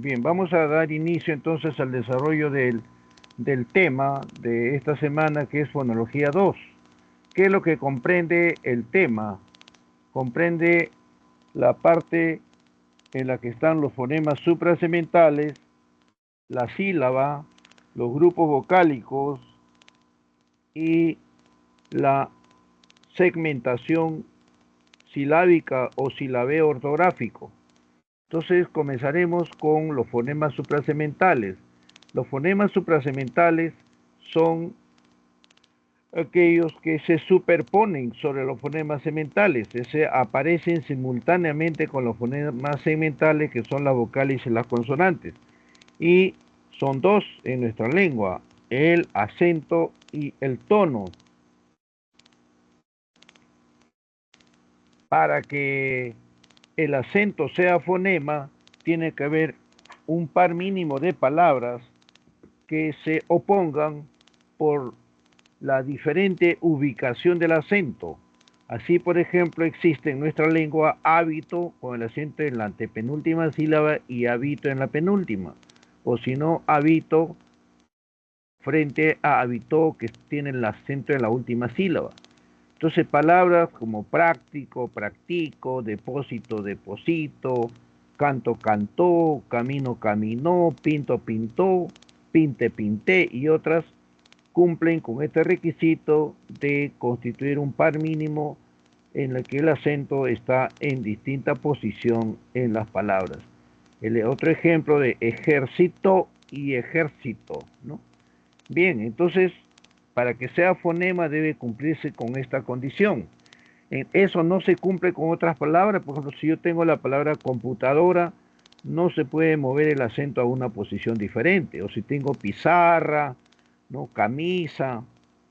Bien, vamos a dar inicio entonces al desarrollo del tema de esta semana, que es fonología 2. ¿Qué es lo que comprende el tema? Comprende la parte en la que están los fonemas suprasementales, la sílaba, los grupos vocálicos y la segmentación silábica o silabeo ortográfico. Entonces comenzaremos con los fonemas suprasementales. Los fonemas suprasementales son aquellos que se superponen sobre los fonemas sementales, se aparecen simultáneamente con los fonemas sementales, que son las vocales y las consonantes. Y son dos en nuestra lengua, el acento y el tono. Para que el acento sea fonema, tiene que haber un par mínimo de palabras que se opongan por la diferente ubicación del acento. Así, por ejemplo, existe en nuestra lengua hábito con el acento en la antepenúltima sílaba y habito en la penúltima. O si no, habito frente a habitó, que tiene el acento en la última sílaba. Entonces, palabras como práctico, practico, depósito, deposito, canto, cantó, camino, caminó, pinto, pintó, pinte, pinté y otras cumplen con este requisito de constituir un par mínimo en el que el acento está en distinta posición en las palabras. El otro ejemplo de ejército y ejército, ¿no? Bien, entonces, para que sea fonema debe cumplirse con esta condición. Eso no se cumple con otras palabras. Por ejemplo, si yo tengo la palabra computadora, no se puede mover el acento a una posición diferente. O si tengo pizarra, ¿no? Camisa,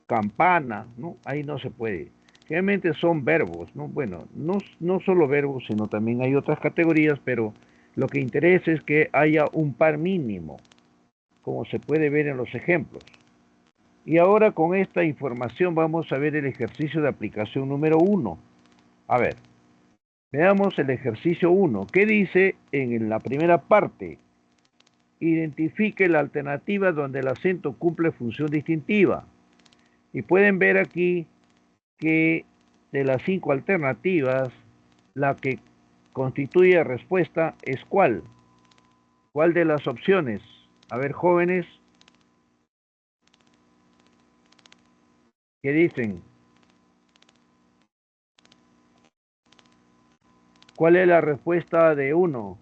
campana, ¿no? Ahí no se puede. Generalmente son verbos, ¿no? Bueno, no solo verbos, sino también hay otras categorías, pero lo que interesa es que haya un par mínimo, como se puede ver en los ejemplos. Y ahora con esta información vamos a ver el ejercicio de aplicación número 1. A ver, veamos el ejercicio 1. ¿Qué dice en la primera parte? Identifique la alternativa donde el acento cumple función distintiva. Y pueden ver aquí que de las 5 alternativas, la que constituye respuesta es ¿cuál? ¿Cuál de las opciones? A ver, jóvenes, ¿qué dicen? ¿Cuál es la respuesta de 1?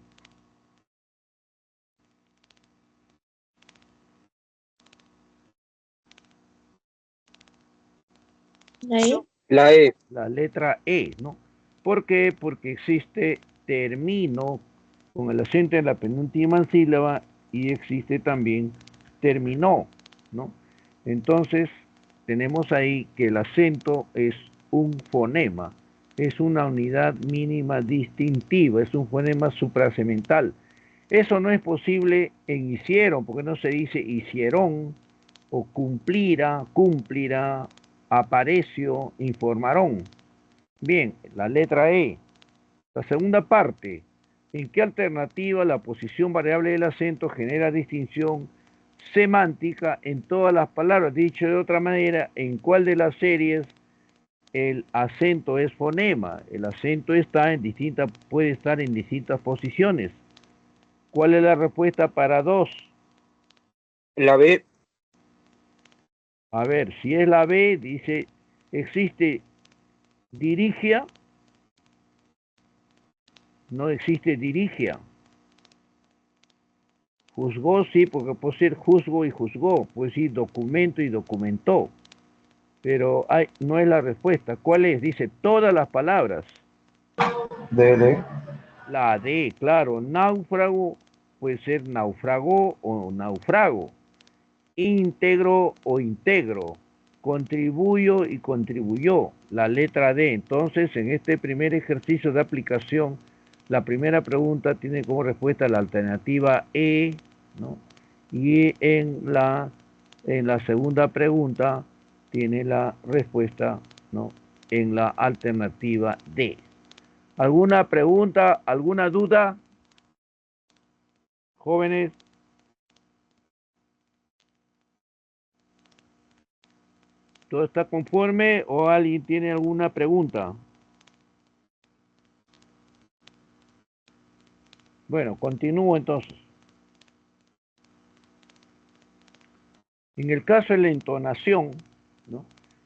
Ahí. La E. La letra E, ¿no? ¿Por qué? Porque existe termino con el acento en la penúltima sílaba y existe también terminó, ¿no? Entonces, tenemos ahí que el acento es un fonema, es una unidad mínima distintiva, es un fonema suprasemental. Eso no es posible en hicieron, porque no se dice hicieron o cumplirá, cumplirá, apareció, informaron. Bien, la letra E. La segunda parte. ¿En qué alternativa la posición variable del acento genera distinción semántica en todas las palabras? Dicho de otra manera, ¿en cuál de las series el acento es fonema? El acento está en distintas, puede estar en distintas posiciones. ¿Cuál es la respuesta para 2? La B. A ver, si es la B, dice, existe dirigia, no existe dirigia. Juzgó, sí, porque puede ser juzgo y juzgó, pues sí, documento y documentó. Pero no es la respuesta. ¿Cuál es? Dice todas las palabras. D. La D, claro, náufrago puede ser naufragó o naufrago. Íntegro o integro. Contribuyo y contribuyó. La letra D. Entonces, en este primer ejercicio de aplicación, la primera pregunta tiene como respuesta la alternativa E, ¿no? Y en la segunda pregunta tiene la respuesta, ¿no? En la alternativa D. ¿Alguna pregunta, alguna duda? Jóvenes, ¿todo está conforme o alguien tiene alguna pregunta? Bueno, continúo entonces. En el caso de la entonación, ¿no?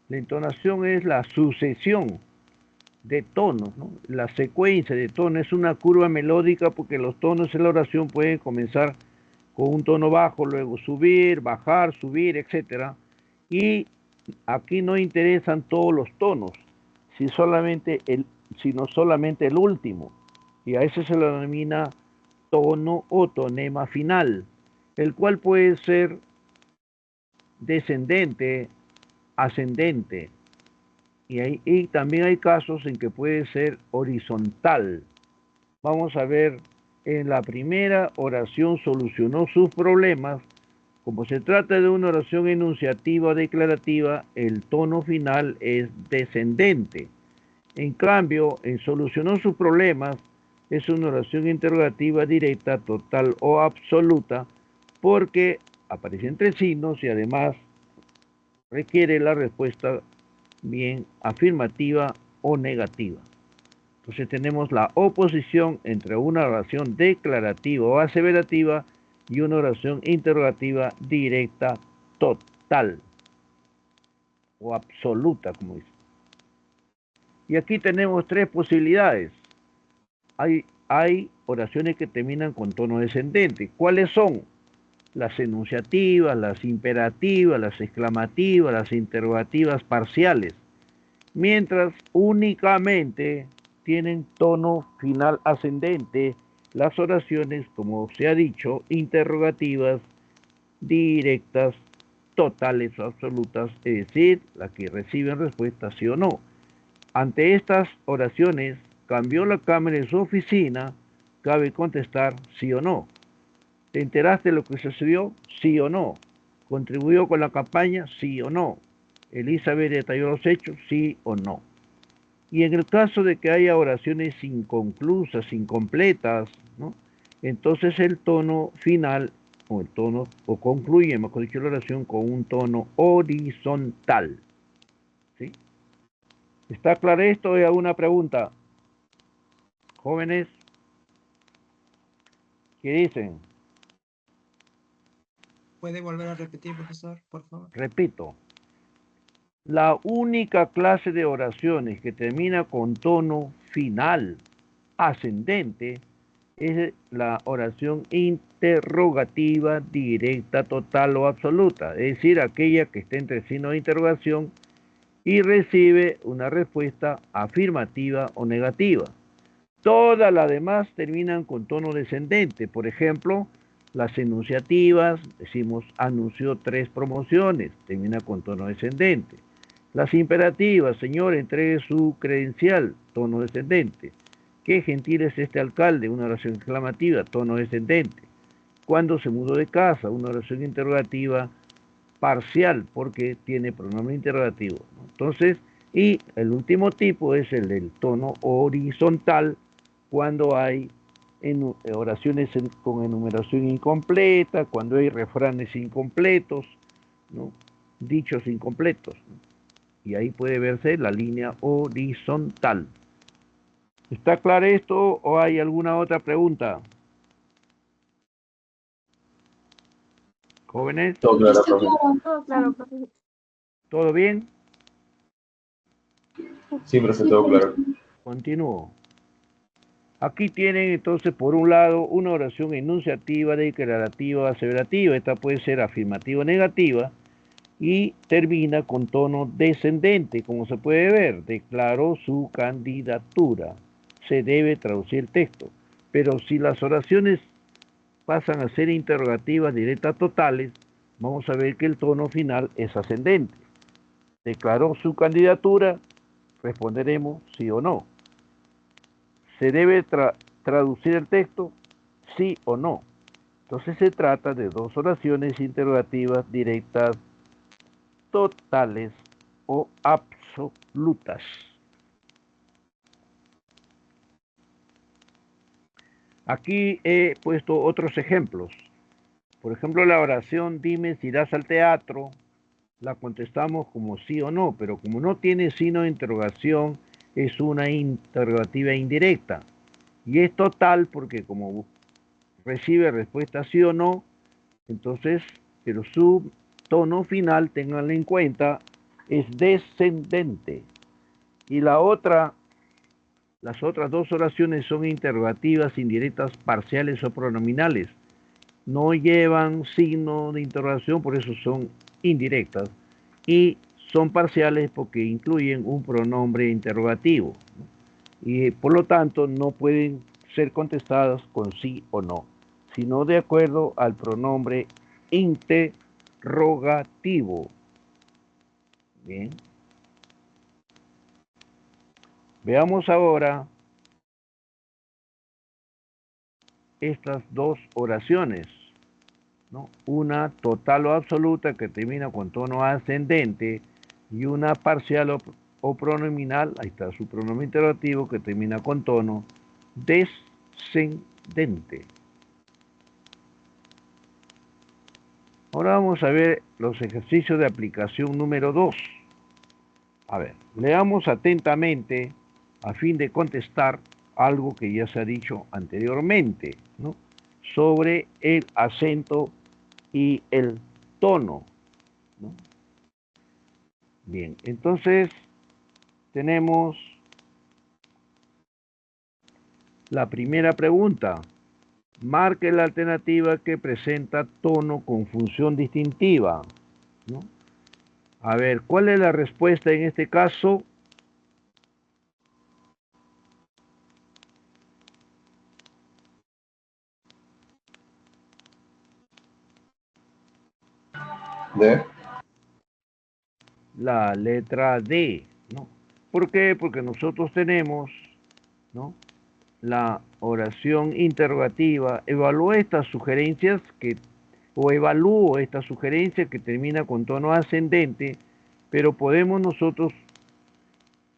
La entonación es la sucesión de tonos, ¿no? La secuencia de tonos es una curva melódica porque los tonos en la oración pueden comenzar con un tono bajo, luego subir, bajar, subir, etc. Y aquí no interesan todos los tonos, sino solamente el último. Y a ese se lo denomina tono o tonema final, el cual puede ser descendente, ascendente, y también hay casos en que puede ser horizontal. Vamos a ver, en la primera oración solucionó sus problemas. Como se trata de una oración enunciativa o declarativa, el tono final es descendente. En cambio, en solucionó sus problemas es una oración interrogativa directa, total o absoluta, porque aparece entre signos y además requiere la respuesta bien afirmativa o negativa. Entonces tenemos la oposición entre una oración declarativa o aseverativa y una oración interrogativa directa total o absoluta, como dice. Y aquí tenemos tres posibilidades. Hay oraciones que terminan con tono descendente. ¿Cuáles son? Las enunciativas, las imperativas, las exclamativas, las interrogativas parciales. Mientras únicamente tienen tono final ascendente las oraciones, como se ha dicho, interrogativas, directas, totales o absolutas, es decir, las que reciben respuesta sí o no. Ante estas oraciones, cambió la cámara en su oficina, cabe contestar sí o no. ¿Te enteraste de lo que sucedió? Sí o no. ¿Contribuyó con la campaña? Sí o no. ¿Elizabeth detalló los hechos? Sí o no. Y en el caso de que haya oraciones inconclusas, incompletas, ¿no? Entonces el tono final, o concluye, mejor dicho, la oración con un tono horizontal. ¿Sí? ¿Está claro esto? ¿Hay alguna pregunta? Jóvenes, ¿qué dicen? ¿Puede volver a repetir, profesor, por favor? Repito, la única clase de oraciones que termina con tono final ascendente es la oración interrogativa directa, total o absoluta, es decir, aquella que está entre signo de interrogación y recibe una respuesta afirmativa o negativa. Todas las demás terminan con tono descendente. Por ejemplo, las enunciativas, decimos anunció 3 promociones, termina con tono descendente. Las imperativas, señor, entregue su credencial, tono descendente. Qué gentil es este alcalde, una oración exclamativa, tono descendente. ¿Cuándo se mudó de casa? Una oración interrogativa parcial, porque tiene pronombre interrogativo. Entonces, y el último tipo es el del tono horizontal, cuando hay oraciones con enumeración incompleta, cuando hay refranes incompletos, ¿no? Dichos incompletos, ¿no? Y ahí puede verse la línea horizontal. ¿Está claro esto o hay alguna otra pregunta? Jóvenes, Todo claro, Está profe. claro, todo claro, profe. ¿todo bien? Sí, profe, todo claro. Continúo. Aquí tienen entonces por un lado una oración enunciativa, declarativa, aseverativa. Esta puede ser afirmativa o negativa y termina con tono descendente, como se puede ver. Declaró su candidatura. Se debe traducir el texto. Pero si las oraciones pasan a ser interrogativas directas totales, vamos a ver que el tono final es ascendente. Declaró su candidatura, responderemos sí o no. ¿Se debe traducir el texto? Sí o no. Entonces se trata de dos oraciones interrogativas directas totales o absolutas. Aquí he puesto otros ejemplos. Por ejemplo, la oración dime si irás al teatro, la contestamos como sí o no, pero como no tiene signo de interrogación, es una interrogativa indirecta. Y es total porque como recibe respuesta sí o no, entonces, pero su tono final, ténganlo en cuenta, es descendente. Y las otras dos oraciones son interrogativas indirectas parciales o pronominales. No llevan signo de interrogación, por eso son indirectas. Y son parciales porque incluyen un pronombre interrogativo. Y por lo tanto no pueden ser contestadas con sí o no, sino de acuerdo al pronombre interrogativo. Bien. Veamos ahora estas dos oraciones, ¿no? Una total o absoluta que termina con tono ascendente y una parcial o pronominal, ahí está su pronombre interrogativo que termina con tono descendente. Ahora vamos a ver los ejercicios de aplicación número 2. A ver, leamos atentamente a fin de contestar algo que ya se ha dicho anteriormente, ¿no? Sobre el acento y el tono, ¿no? Bien, entonces tenemos la primera pregunta. Marque la alternativa que presenta tono con función distintiva, ¿no? A ver, ¿cuál es la respuesta en este caso? D. La letra D, ¿no? ¿Por qué? Porque nosotros tenemos, ¿no?, la oración interrogativa. Evalúo estas sugerencias que termina con tono ascendente, pero podemos nosotros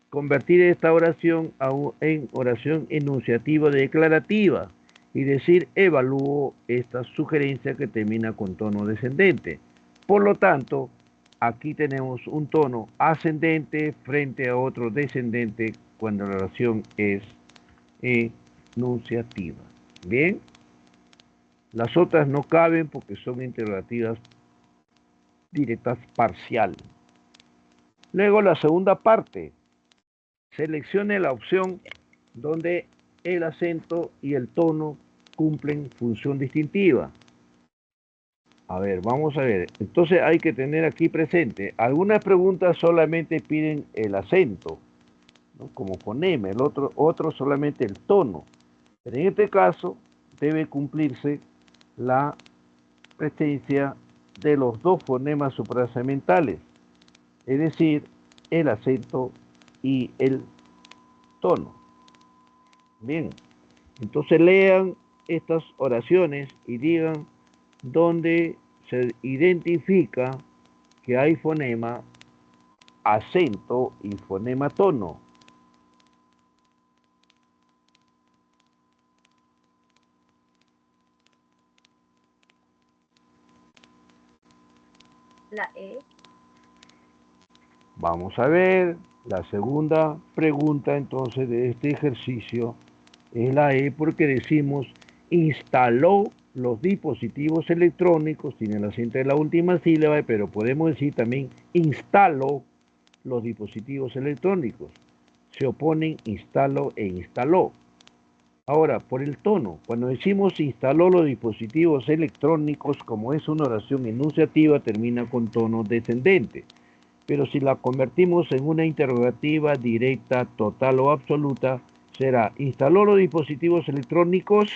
convertir esta oración en oración enunciativa declarativa y decir evalúo esta sugerencia que termina con tono descendente. Por lo tanto, aquí tenemos un tono ascendente frente a otro descendente cuando la oración es enunciativa. Bien, las otras no caben porque son interrogativas directas parcial. Luego la segunda parte. Seleccione la opción donde el acento y el tono cumplen función distintiva. A ver, vamos a ver. Entonces hay que tener aquí presente. Algunas preguntas solamente piden el acento, ¿no?, como fonema, otro solamente el tono. Pero en este caso debe cumplirse la presencia de los dos fonemas suprasementales, es decir, el acento y el tono. Bien, entonces lean estas oraciones y digan dónde se identifica que hay fonema acento y fonema tono. La E. Vamos a ver, la segunda pregunta entonces de este ejercicio es la E porque decimos instaló los dispositivos electrónicos, tiene el acento en la última sílaba, pero podemos decir también instaló los dispositivos electrónicos. Se oponen instaló e instaló. Ahora, por el tono, cuando decimos instaló los dispositivos electrónicos, como es una oración enunciativa, termina con tono descendente. Pero si la convertimos en una interrogativa directa, total o absoluta, será instaló los dispositivos electrónicos.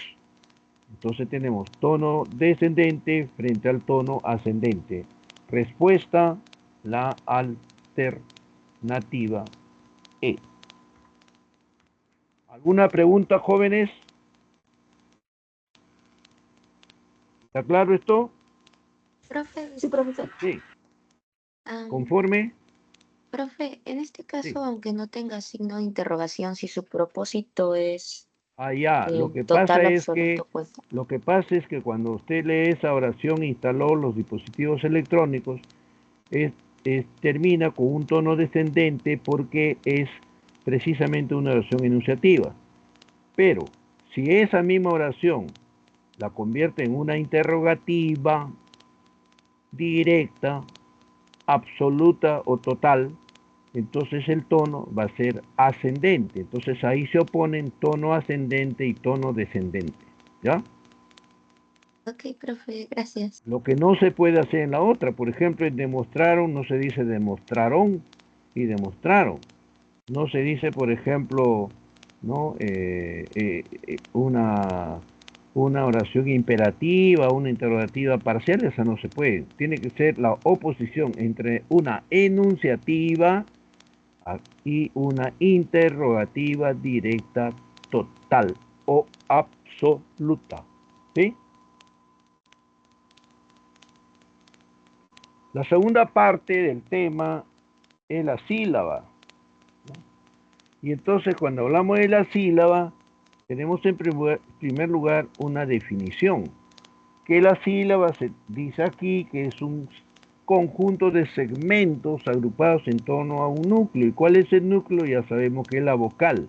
Entonces tenemos tono descendente frente al tono ascendente. Respuesta, la alternativa E. ¿Alguna pregunta, jóvenes? ¿Está claro esto? Profe, sí, profesor. Sí. Ah, ¿Conforme? profe, en este Sí. caso, aunque no tenga signo de interrogación, si su propósito es Allá, lo que Total pasa es que absoluto, pues. cuando usted lee esa oración, instaló los dispositivos electrónicos, termina con un tono descendente porque es precisamente una oración enunciativa. Pero si esa misma oración la convierte en una interrogativa directa, absoluta o total, entonces el tono va a ser ascendente. Entonces ahí se oponen tono ascendente y tono descendente. ¿Ya? Ok, profe, gracias. Lo que no se puede hacer en la otra, por ejemplo, en demostraron no se dice demostraron y demostraron. No se dice, por ejemplo, ¿no? Una oración imperativa, una interrogativa parcial, esa no se puede. Tiene que ser la oposición entre una enunciativa y una interrogativa directa total o absoluta. ¿Sí? La segunda parte del tema es la sílaba. Y entonces cuando hablamos de la sílaba, tenemos en primer lugar una definición, que la sílaba se dice aquí que es un conjunto de segmentos agrupados en torno a un núcleo. ¿Y cuál es el núcleo? Ya sabemos que es la vocal,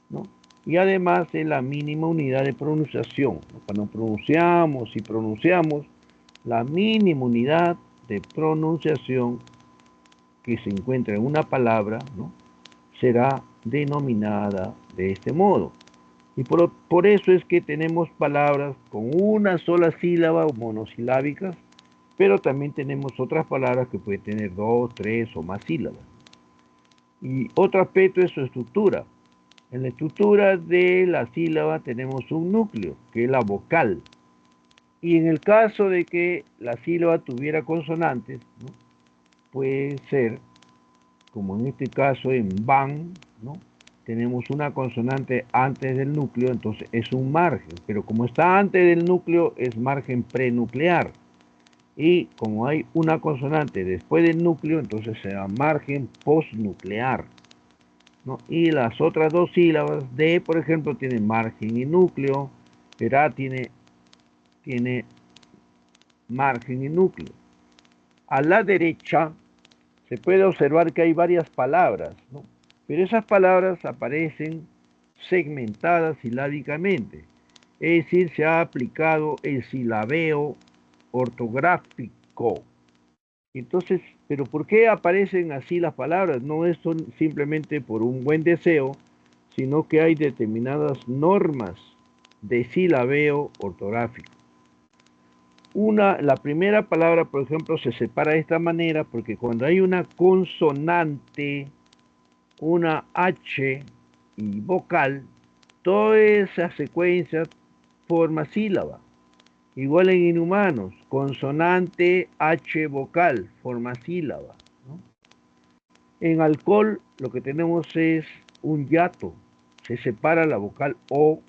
¿no? Y además es la mínima unidad de pronunciación. Cuando pronunciamos, la mínima unidad de pronunciación que se encuentra en una palabra, ¿no? Será denominada de este modo. Y por eso es que tenemos palabras con una sola sílaba o monosilábicas, pero también tenemos otras palabras que pueden tener 2, 3 o más sílabas. Y otro aspecto es su estructura. En la estructura de la sílaba tenemos un núcleo, que es la vocal. Y en el caso de que la sílaba tuviera consonantes, ¿no? Puede ser, como en este caso en van, ¿no? Tenemos una consonante antes del núcleo, entonces es un margen, pero como está antes del núcleo es margen prenuclear. Y como hay una consonante después del núcleo, entonces será margen postnuclear, ¿no? Y las otras dos sílabas de, por ejemplo, tienen margen y núcleo, será tiene margen y núcleo. A la derecha se puede observar que hay varias palabras, ¿no? Pero esas palabras aparecen segmentadas silábicamente, es decir, se ha aplicado el silabeo ortográfico. Entonces, ¿pero por qué aparecen así las palabras? No es simplemente por un buen deseo, sino que hay determinadas normas de silabeo ortográfico. La primera palabra, por ejemplo, se separa de esta manera porque cuando hay una consonante, una H y vocal, toda esa secuencia forma sílaba. Igual en inhumanos, consonante H vocal, forma sílaba, ¿no? En alcohol lo que tenemos es un hiato, se separa la vocal O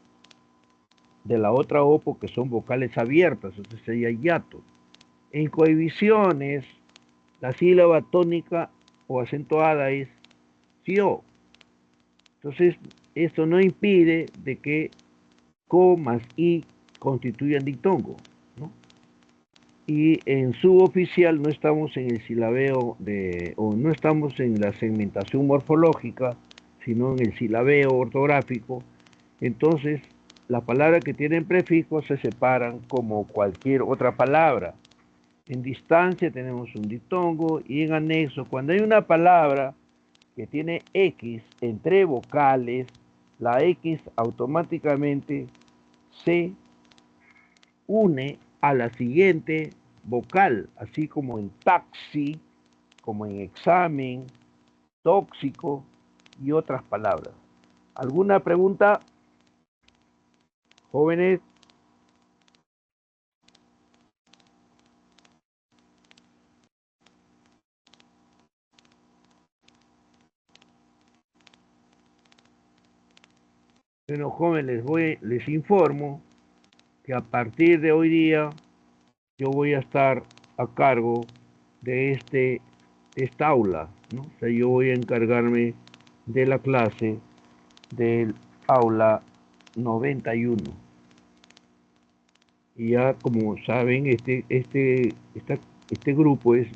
de la otra O porque son vocales abiertas, entonces sería hiato. En cohibiciones, la sílaba tónica o acentuada es fio. Entonces, esto no impide de que co más i constituyan diptongo, ¿no? Y en suboficial no estamos en el silabeo o no estamos en la segmentación morfológica, sino en el silabeo ortográfico. Entonces, las palabras que tienen prefijos se separan como cualquier otra palabra. En distancia tenemos un diptongo y en anexo, cuando hay una palabra que tiene X entre vocales, la X automáticamente se une a la siguiente vocal, así como en taxi, como en examen, tóxico y otras palabras. ¿Alguna pregunta, jóvenes? Bueno, jóvenes, les informo que a partir de hoy día yo voy a estar a cargo de esta aula, ¿no? O sea, yo voy a encargarme de la clase del aula 91. Y ya como saben, este grupo es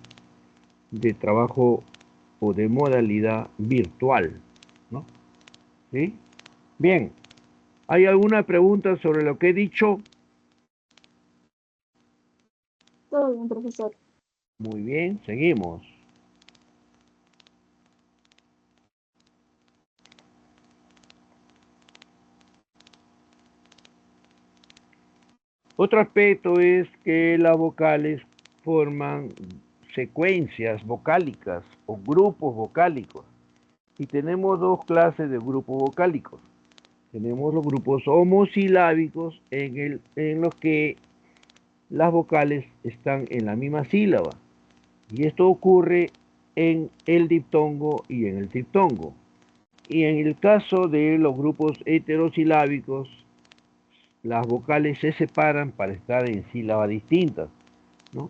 de trabajo o de modalidad virtual, ¿no? ¿Sí? Bien, ¿hay alguna pregunta sobre lo que he dicho? Todo bien, profesor. Muy bien, seguimos. Otro aspecto es que las vocales forman secuencias vocálicas o grupos vocálicos. Y tenemos dos clases de grupos vocálicos. Tenemos los grupos homosilábicos en los que las vocales están en la misma sílaba. Y esto ocurre en el diptongo y en el triptongo. Y en el caso de los grupos heterosilábicos, las vocales se separan para estar en sílabas distintas, ¿no?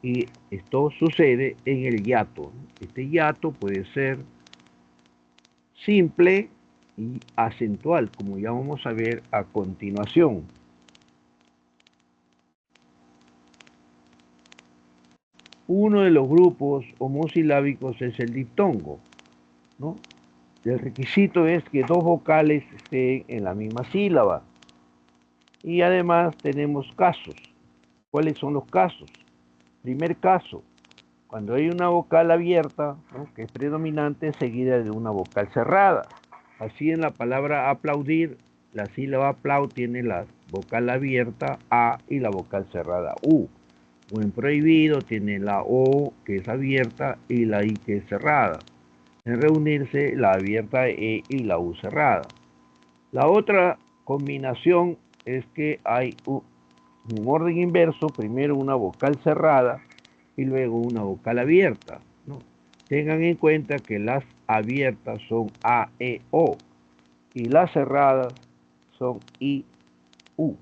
Y esto sucede en el hiato. Este hiato puede ser simple y acentual, como ya vamos a ver a continuación. Uno de los grupos homosilábicos es el diptongo, ¿no? El requisito es que dos vocales estén en la misma sílaba. Y además tenemos casos. ¿Cuáles son los casos? Primer caso, cuando hay una vocal abierta, ¿no?, que es predominante, seguida de una vocal cerrada. Así en la palabra aplaudir, la sílaba aplau tiene la vocal abierta A y la vocal cerrada U. O en prohibido tiene la O que es abierta y la I que es cerrada. En reunirse, la abierta E y la U cerrada. La otra combinación es que hay un orden inverso, primero una vocal cerrada y luego una vocal abierta, ¿no? Tengan en cuenta que las abiertas son A, E, O y las cerradas son I, U.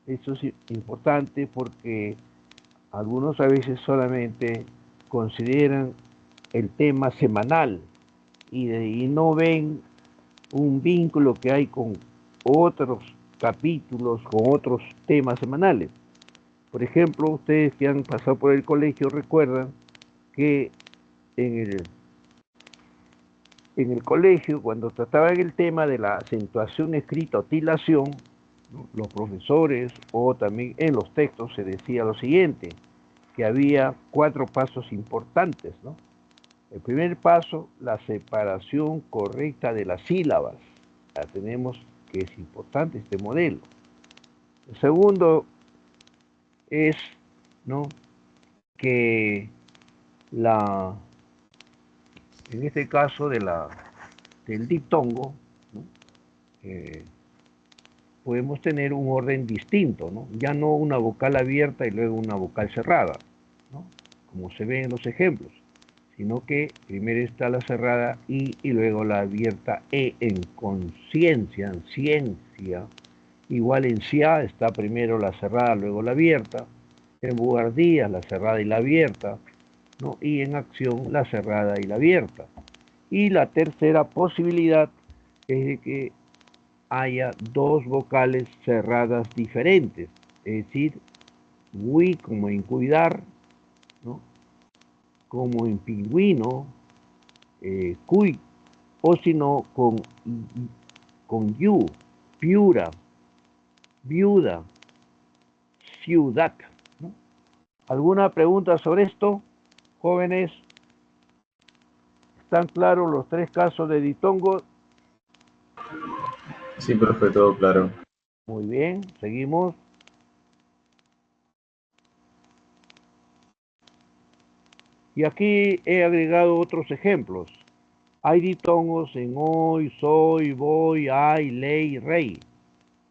Eso es importante porque algunos a veces solamente consideran el tema semanal y no ven un vínculo que hay con otros capítulos, con otros temas semanales. Por ejemplo, ustedes que han pasado por el colegio recuerdan que en el colegio, cuando trataban el tema de la acentuación escrita o tilación, ¿no?, los profesores o también en los textos se decía lo siguiente, que había 4 pasos importantes, ¿no? El primer paso, la separación correcta de las sílabas. Ya tenemos que es importante este modelo. El segundo es, ¿no?, que en este caso del diptongo, ¿no?, podemos tener un orden distinto, ¿no? Ya no una vocal abierta y luego una vocal cerrada, ¿no?, como se ve en los ejemplos, sino que primero está la cerrada I y luego la abierta E en conciencia, en ciencia. Igual en cia está primero la cerrada, luego la abierta. En buhardía la cerrada y la abierta, ¿no? Y en acción la cerrada y la abierta. Y la tercera posibilidad es de que haya dos vocales cerradas diferentes, es decir, wi como en cuidar, ¿no?, como en pingüino, cuy, o si no con yu, piura, viuda, ciudad, ¿no? ¿Alguna pregunta sobre esto, jóvenes? ¿Están claros los 3 casos de diptongo? Sí, profe, todo claro. Muy bien, seguimos. Y aquí he agregado otros ejemplos. Hay diptongos en hoy, soy, voy, hay, ley, rey,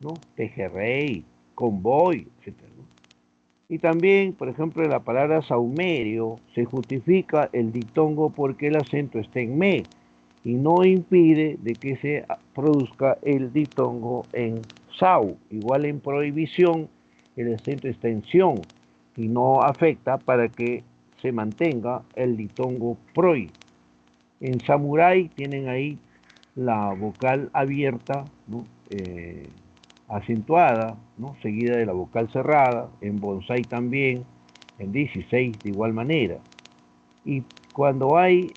¿no? Tejerrey, convoy, etc., ¿no? Y también, por ejemplo, en la palabra saumerio se justifica el diptongo porque el acento está en me y no impide de que se produzca el diptongo en sau. Igual en prohibición el acento está en sion y no afecta para que se mantenga el diptongo proi. En samurái tienen ahí la vocal abierta, ¿no?, acentuada, ¿no? Seguida de la vocal cerrada, en bonsai también, en 16 de igual manera. Y cuando hay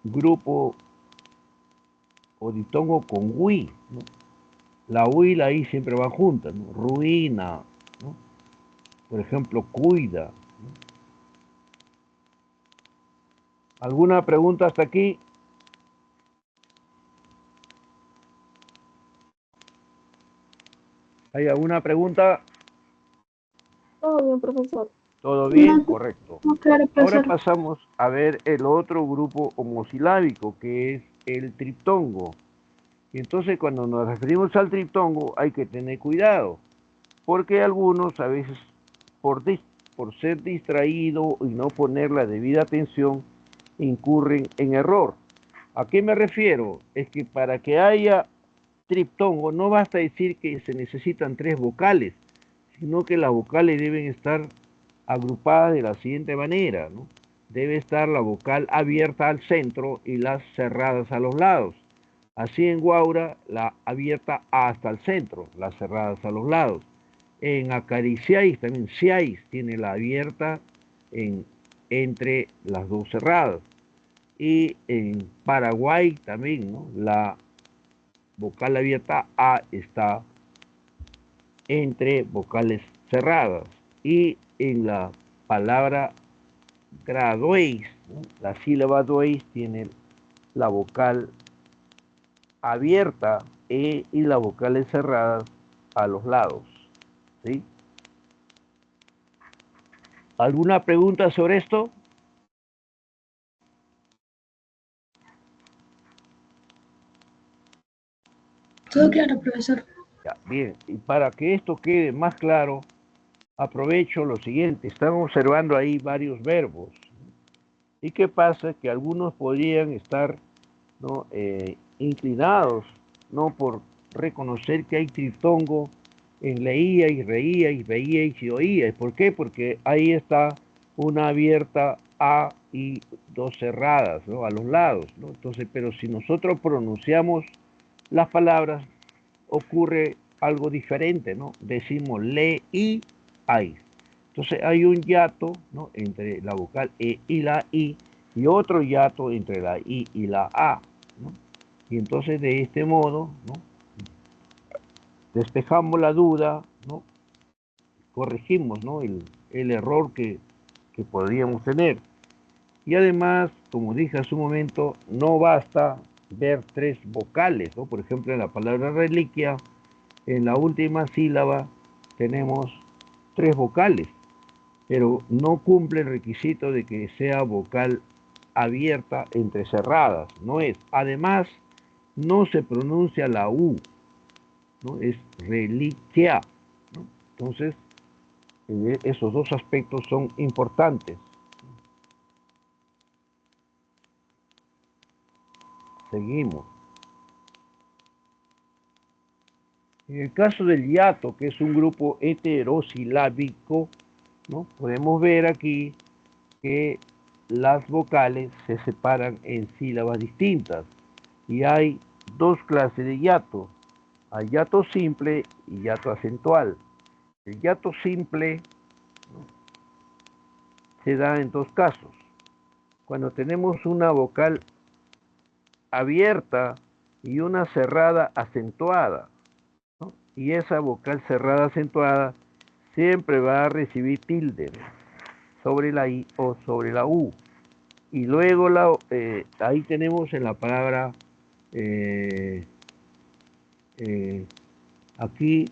grupo o diptongo con ui, ¿no? La U y la I siempre van juntas, ¿no? Ruina, ¿no? Por ejemplo, cuida, ¿no? ¿Alguna pregunta hasta aquí? ¿Hay alguna pregunta? Todo bien, profesor. ¿Todo bien? No, Correcto. no, claro, Ahora profesor. pasamos a ver el otro grupo homosilábico, que es el triptongo. Y entonces cuando nos referimos al triptongo hay que tener cuidado, porque algunos a veces por ser distraído y no poner la debida atención incurren en error. ¿A qué me refiero? Es que para que haya triptongo no basta decir que se necesitan 3 vocales, sino que las vocales deben estar agrupadas de la siguiente manera, ¿no? Debe estar la vocal abierta al centro y las cerradas a los lados. Así en Guaura, la abierta hasta el centro, las cerradas a los lados. En Acariciáis también, Ciáis tiene la abierta entre las dos cerradas. Y en Paraguay también, ¿no? La vocal abierta A está entre vocales cerradas. Y en la palabra graduéis, ¿no? La sílaba doéis tiene la vocal abierta y las vocales cerradas a los lados, ¿sí? ¿Alguna pregunta sobre esto? Todo claro, profesor. Ya, bien, y para que esto quede más claro, aprovecho lo siguiente. Están observando ahí varios verbos. ¿Y qué pasa? Que algunos podrían estar, ¿no? Inclinados, ¿no? Por reconocer que hay triptongo en leíais, reíais, veíais y oíais. ¿Por qué? Porque ahí está una abierta A y dos cerradas, ¿no? A los lados, ¿no? Entonces, pero si nosotros pronunciamos las palabras, ocurre algo diferente, ¿no? Decimos le y hay. Entonces hay un hiato, ¿no? Entre la vocal E y la I y otro hiato entre la I y la A, ¿no? Y entonces de este modo, ¿no? Despejamos la duda, ¿no? Corregimos, ¿no? El error que podríamos tener. Y además, como dije hace un momento, no basta ver 3 vocales, ¿no? Por ejemplo, en la palabra reliquia, en la última sílaba tenemos 3 vocales, pero no cumple el requisito de que sea vocal abierta entre cerradas, no es. Además, no se pronuncia la U, ¿no? Es reliquia, ¿no? Entonces, esos dos aspectos son importantes. Seguimos. En el caso del hiato, que es un grupo heterosilábico, ¿no? Podemos ver aquí que las vocales se separan en sílabas distintas y hay 2 clases de hiato. Hay hiato simple y hiato acentual. El hiato simple, ¿no? Se da en 2 casos. Cuando tenemos una vocal abierta y una cerrada acentuada, ¿no? Y esa vocal cerrada acentuada siempre va a recibir tilde, ¿no? Sobre la I o sobre la U. Y luego ahí tenemos en la palabra, eh, eh, aquí,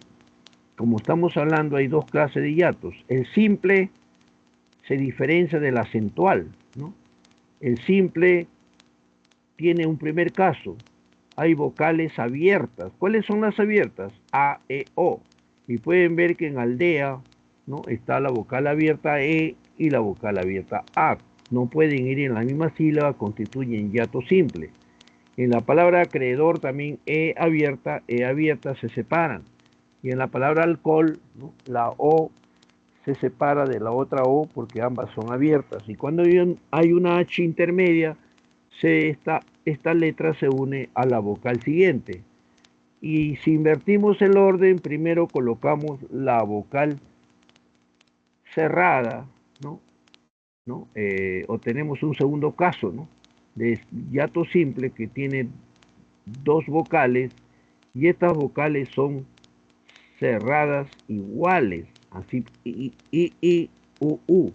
como estamos hablando, hay 2 clases de hiatos. El simple se diferencia del acentual, ¿no? El simple tiene un primer caso. Hay vocales abiertas. ¿Cuáles son las abiertas? A, E, O. Y pueden ver que en aldea, ¿no? Está la vocal abierta E y la vocal abierta A. No pueden ir en la misma sílaba, constituyen hiato simple. En la palabra acreedor también E abierta se separan. Y en la palabra alcohol, ¿no? La O se separa de la otra O porque ambas son abiertas. Y cuando hay una H intermedia, esta esta letra se une a la vocal siguiente. Y si invertimos el orden, primero colocamos la vocal cerrada, ¿no? O tenemos un segundo caso, ¿no? De hiato simple que tiene dos vocales y estas vocales son cerradas iguales, así i, u.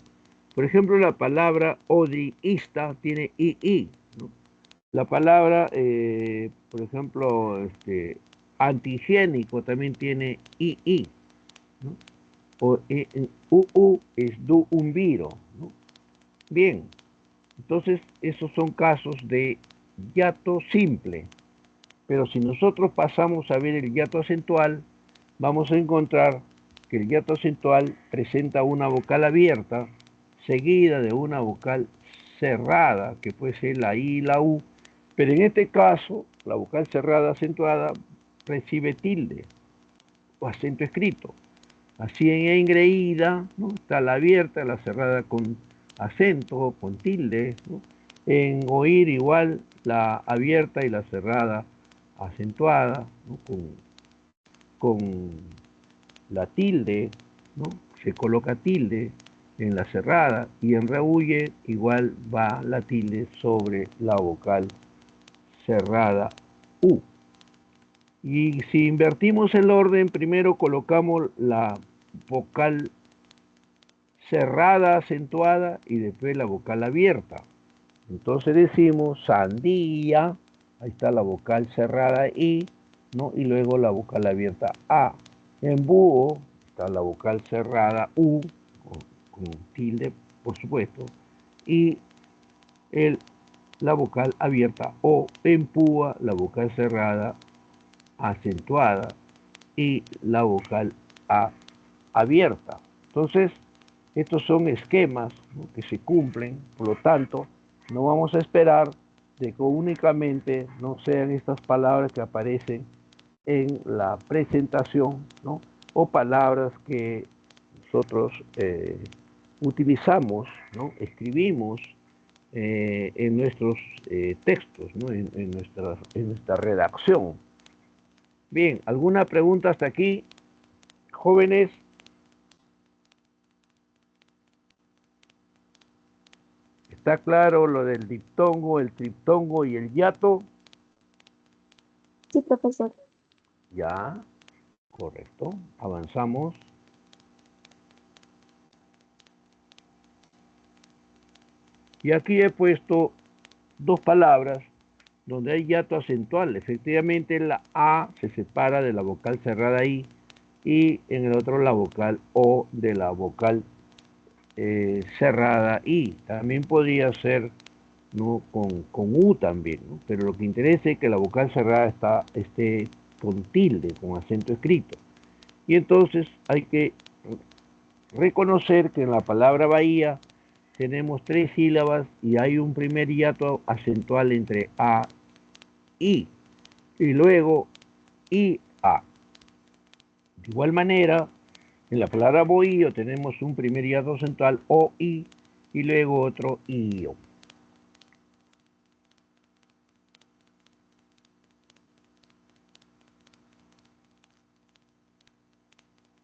Por ejemplo, la palabra odiista tiene i, ¿no? La palabra, por ejemplo, antihigiénico también tiene i, ¿no? O es du un viro, ¿no? Bien, entonces esos son casos de hiato simple. Pero si nosotros pasamos a ver el hiato acentual, vamos a encontrar que el hiato acentual presenta una vocal abierta seguida de una vocal cerrada, que puede ser la I y la U, pero en este caso, la vocal cerrada acentuada recibe tilde o acento escrito. Así en engreída, ¿no? Está la abierta, la cerrada con acento, con tilde, ¿no? En oír igual, la abierta y la cerrada acentuada, ¿no? con la tilde, ¿no? Se coloca tilde en la cerrada y en rehuye igual va la tilde sobre la vocal cerrada U. Y si invertimos el orden, primero colocamos la vocal cerrada acentuada y después la vocal abierta. Entonces decimos sandía, ahí está la vocal cerrada I, ¿no? Y luego la vocal abierta A. En búho está la vocal cerrada U, con tilde, por supuesto, y la vocal abierta O. En púa, la vocal cerrada acentuada y la vocal A abierta. Entonces, estos son esquemas, ¿no? Que se cumplen, por lo tanto, no vamos a esperar de que únicamente no sean estas palabras que aparecen en la presentación, ¿no? O palabras que nosotros utilizamos, ¿no? Escribimos en nuestros textos, ¿no? en nuestra redacción. Bien, ¿alguna pregunta hasta aquí, jóvenes? ¿Está claro lo del diptongo, el triptongo y el hiato? Sí, profesor. Ya, correcto. Avanzamos. Y aquí he puesto dos palabras donde hay hiato acentual. Efectivamente, la A se separa de la vocal cerrada I y en el otro la vocal O de la vocal cerrada I. También podría ser, ¿no? con U también, ¿no? Pero lo que interesa es que la vocal cerrada esté con tilde, con acento escrito. Y entonces hay que reconocer que en la palabra Bahía tenemos tres sílabas y hay un primer hiato acentual entre A y luego I, A. De igual manera, en la palabra bohío tenemos un primer hiato acentual O, I y luego otro IO.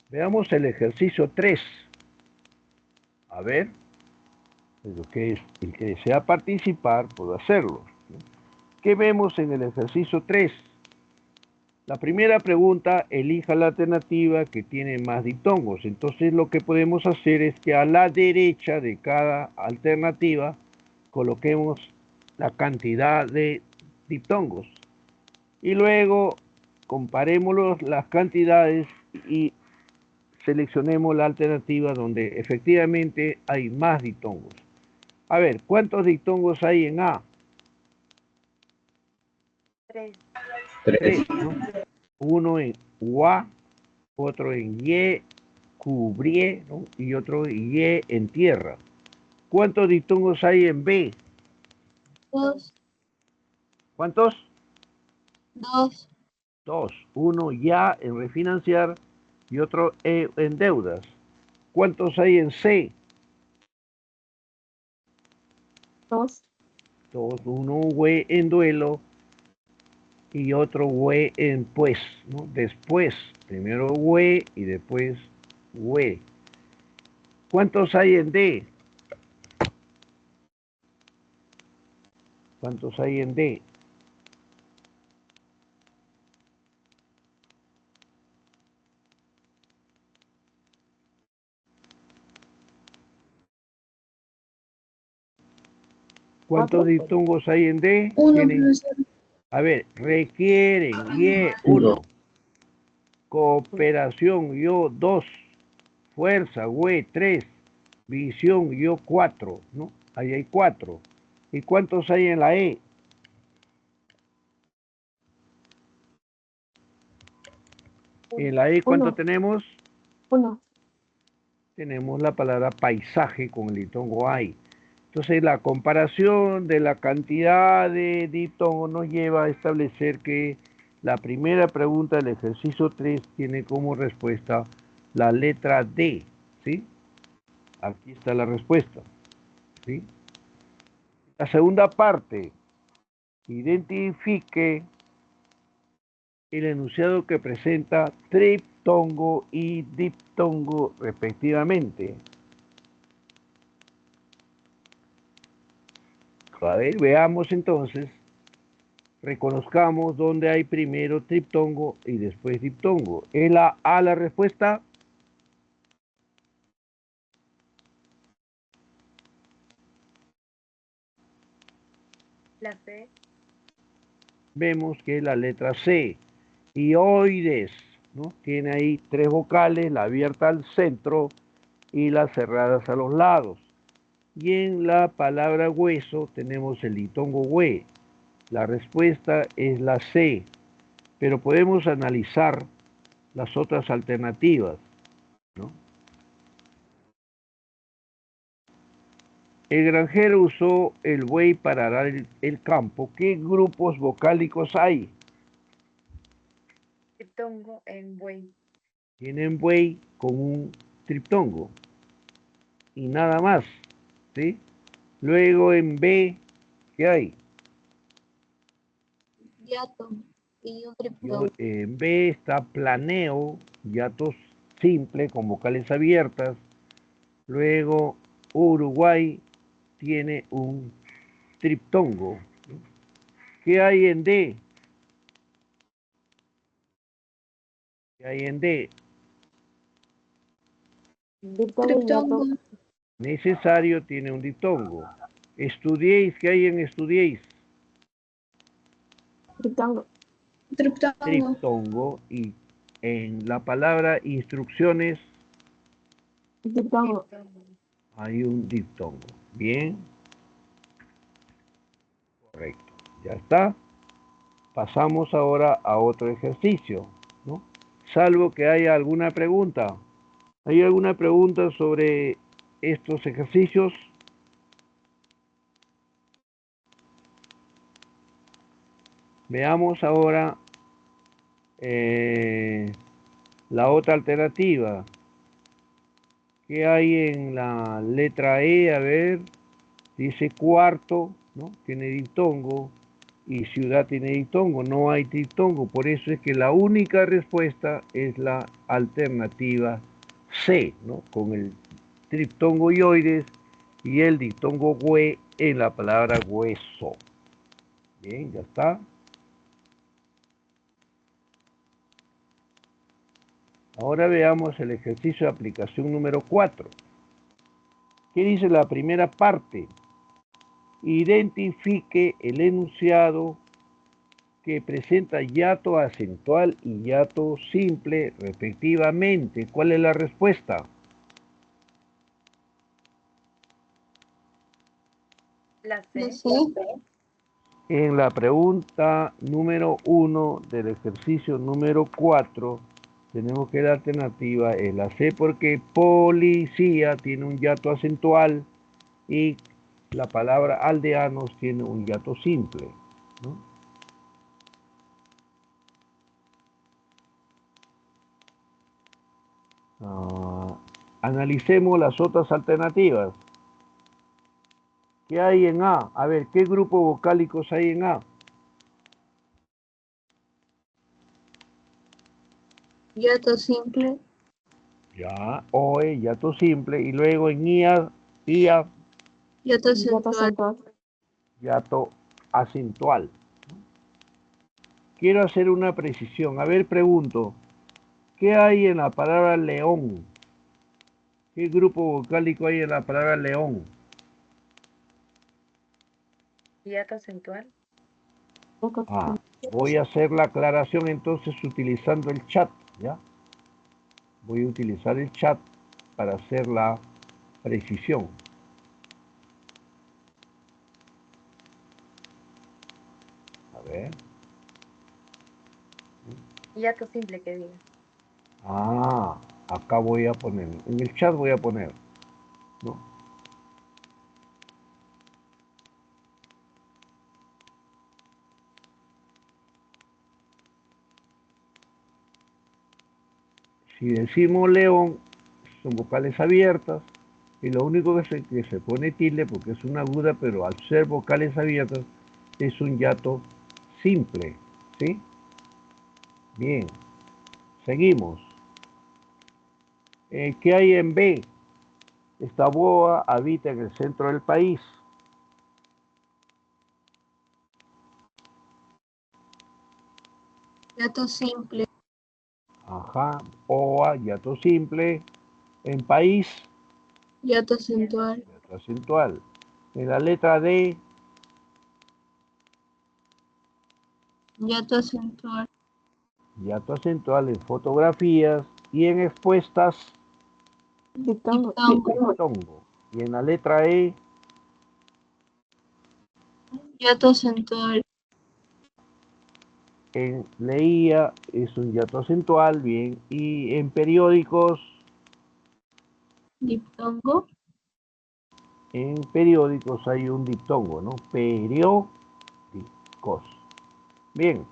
Veamos el ejercicio 3. A ver, el que desea participar puede hacerlo. ¿Qué vemos en el ejercicio 3? La primera pregunta, elija la alternativa que tiene más diptongos. Entonces lo que podemos hacer es que a la derecha de cada alternativa coloquemos la cantidad de diptongos. Y luego comparemos las cantidades y seleccionemos la alternativa donde efectivamente hay más diptongos. A ver, ¿cuántos diptongos hay en A? 3. Tres, ¿no? Uno en UA, otro en Y, cubrie, ¿no? Y otro Y en tierra. ¿Cuántos diptongos hay en B? 2. ¿Cuántos? 2. Dos. Uno ya en refinanciar y otro en deudas. ¿Cuántos hay en C? 2. Todos, uno hue en duelo y otro hue en pues, ¿no? Después, primero hue y después hue. ¿Cuántos hay en D? ¿Cuántos hay en D? ¿Cuántos diptongos hay en D? Uno, Tienen, profesor. a ver, requieren, y uno. Cooperación, yo 2. Fuerza, hue 3. Visión, yo 4, ¿no? Ahí hay 4. ¿Y cuántos hay en la E? En la E, ¿cuánto Uno. tenemos? Uno. Tenemos la palabra paisaje con el diptongo hay. Entonces, la comparación de la cantidad de diptongos nos lleva a establecer que la primera pregunta del ejercicio 3 tiene como respuesta la letra D, ¿sí? Aquí está la respuesta, ¿sí? La segunda parte, identifique el enunciado que presenta triptongo y diptongo respectivamente. A ver, veamos entonces, reconozcamos dónde hay primero triptongo y después diptongo. ¿Es la A la respuesta? La C. Vemos que es la letra C. Ioides, ¿no? Tiene ahí 3 vocales, la abierta al centro y las cerradas a los lados. Y en la palabra hueso tenemos el diptongo hue. La respuesta es la C, pero podemos analizar las otras alternativas, ¿no? El granjero usó el buey para arar el campo. ¿Qué grupos vocálicos hay? Triptongo en buey. Tienen buey con un triptongo y nada más, ¿sí? Luego en B, ¿qué hay? Yato. Y un triptongo. En B está planeo, hiatos simple con vocales abiertas. Luego Uruguay tiene un triptongo. ¿Qué hay en D? ¿Qué hay en D? Triptongo. Necesario tiene un diptongo. Estudiéis, ¿qué hay en estudiéis? Triptongo. Triptongo. Triptongo. Y en la palabra instrucciones Triptongo. hay un diptongo. Bien, correcto. Ya está. Pasamos ahora a otro ejercicio, ¿no? Salvo que haya alguna pregunta. ¿Hay alguna pregunta sobre estos ejercicios? Veamos ahora la otra alternativa. ¿Qué hay en la letra E? A ver, dice cuarto, ¿no? Tiene diptongo. Y ciudad tiene diptongo. No hay diptongo. Por eso es que la única respuesta es la alternativa C, ¿no? Con el triptongo ioides y el diptongo hue en la palabra hueso. Bien, ya está. Ahora veamos el ejercicio de aplicación número 4. ¿Qué dice la primera parte? Identifique el enunciado que presenta hiato acentual y hiato simple respectivamente. ¿Cuál es la respuesta? La C. En la pregunta número 1 del ejercicio número 4 tenemos que la alternativa es la C porque policía tiene un hiato acentual y la palabra aldeanos tiene un hiato simple, ¿no? Analicemos las otras alternativas. ¿Qué hay en A? A ver, ¿qué grupos vocálicos hay en A? Hiato simple. Ya, OE, hiato simple. Y luego en IA, Hiato acentual. hiato acentual. Quiero hacer una precisión. A ver, pregunto, ¿qué hay en la palabra león? ¿Qué grupo vocálico hay en la palabra león? Hiato acentual. Ah, voy a hacer la aclaración entonces utilizando el chat, ¿ya? Voy a utilizar el chat para hacer la precisión. A ver. Hiato simple que diga. Ah, acá voy a poner, en el chat voy a poner, ¿no? Si decimos león, son vocales abiertas, y lo único que se pone tilde, porque es una aguda, pero al ser vocales abiertas, es un hiato simple, ¿sí? Bien, seguimos. ¿Qué hay en B? Esta boa habita en el centro del país. Hiato simple. Ajá, boa, hiato simple. En país, Hiato acentual. hiato acentual. En la letra D, Hiato acentual. hiato acentual en fotografías y en expuestas, Diptongo. diptongo. Y en la letra E, Hiato acentual. en leía es un hiato acentual, bien. Y en periódicos, Diptongo. hay un diptongo, ¿no? Periódicos. Bien.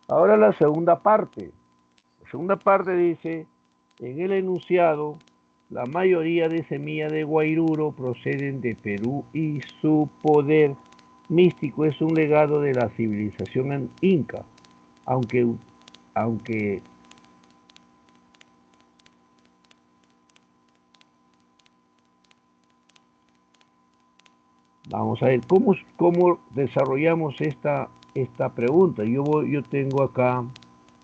Ahora la segunda parte. La segunda parte dice, en el enunciado, la mayoría de semillas de guairuro proceden de Perú y su poder místico es un legado de la civilización inca, aunque vamos a ver cómo desarrollamos esta pregunta. Yo tengo acá,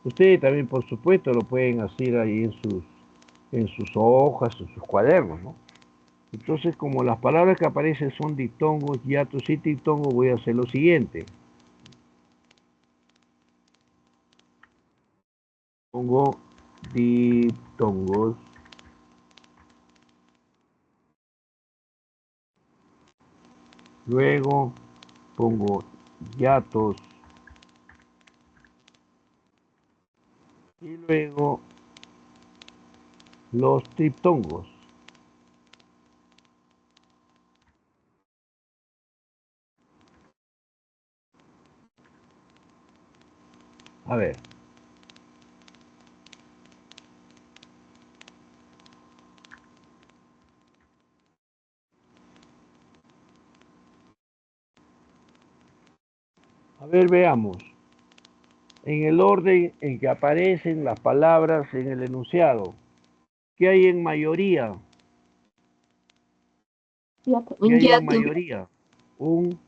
ustedes también por supuesto lo pueden hacer ahí en sus hojas, en sus cuadernos, ¿no? Entonces, como las palabras que aparecen son diptongos, hiatos y diptongos, voy a hacer lo siguiente. Pongo diptongos. Luego pongo hiatos. Y luego los triptongos. A ver. A ver, veamos. En el orden en que aparecen las palabras en el enunciado. ¿Qué hay en mayoría? ¿Qué hay en mayoría? Un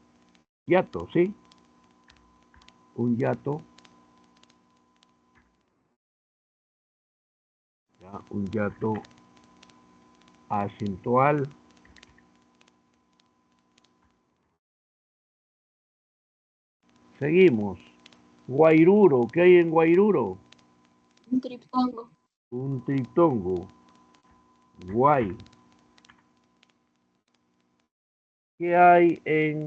hiato, ¿sí? Un hiato. Ya, un hiato acentual. Seguimos. Guairuro, ¿qué hay en Guairuro? Un triptongo. Un triptongo. Guay. ¿Qué hay en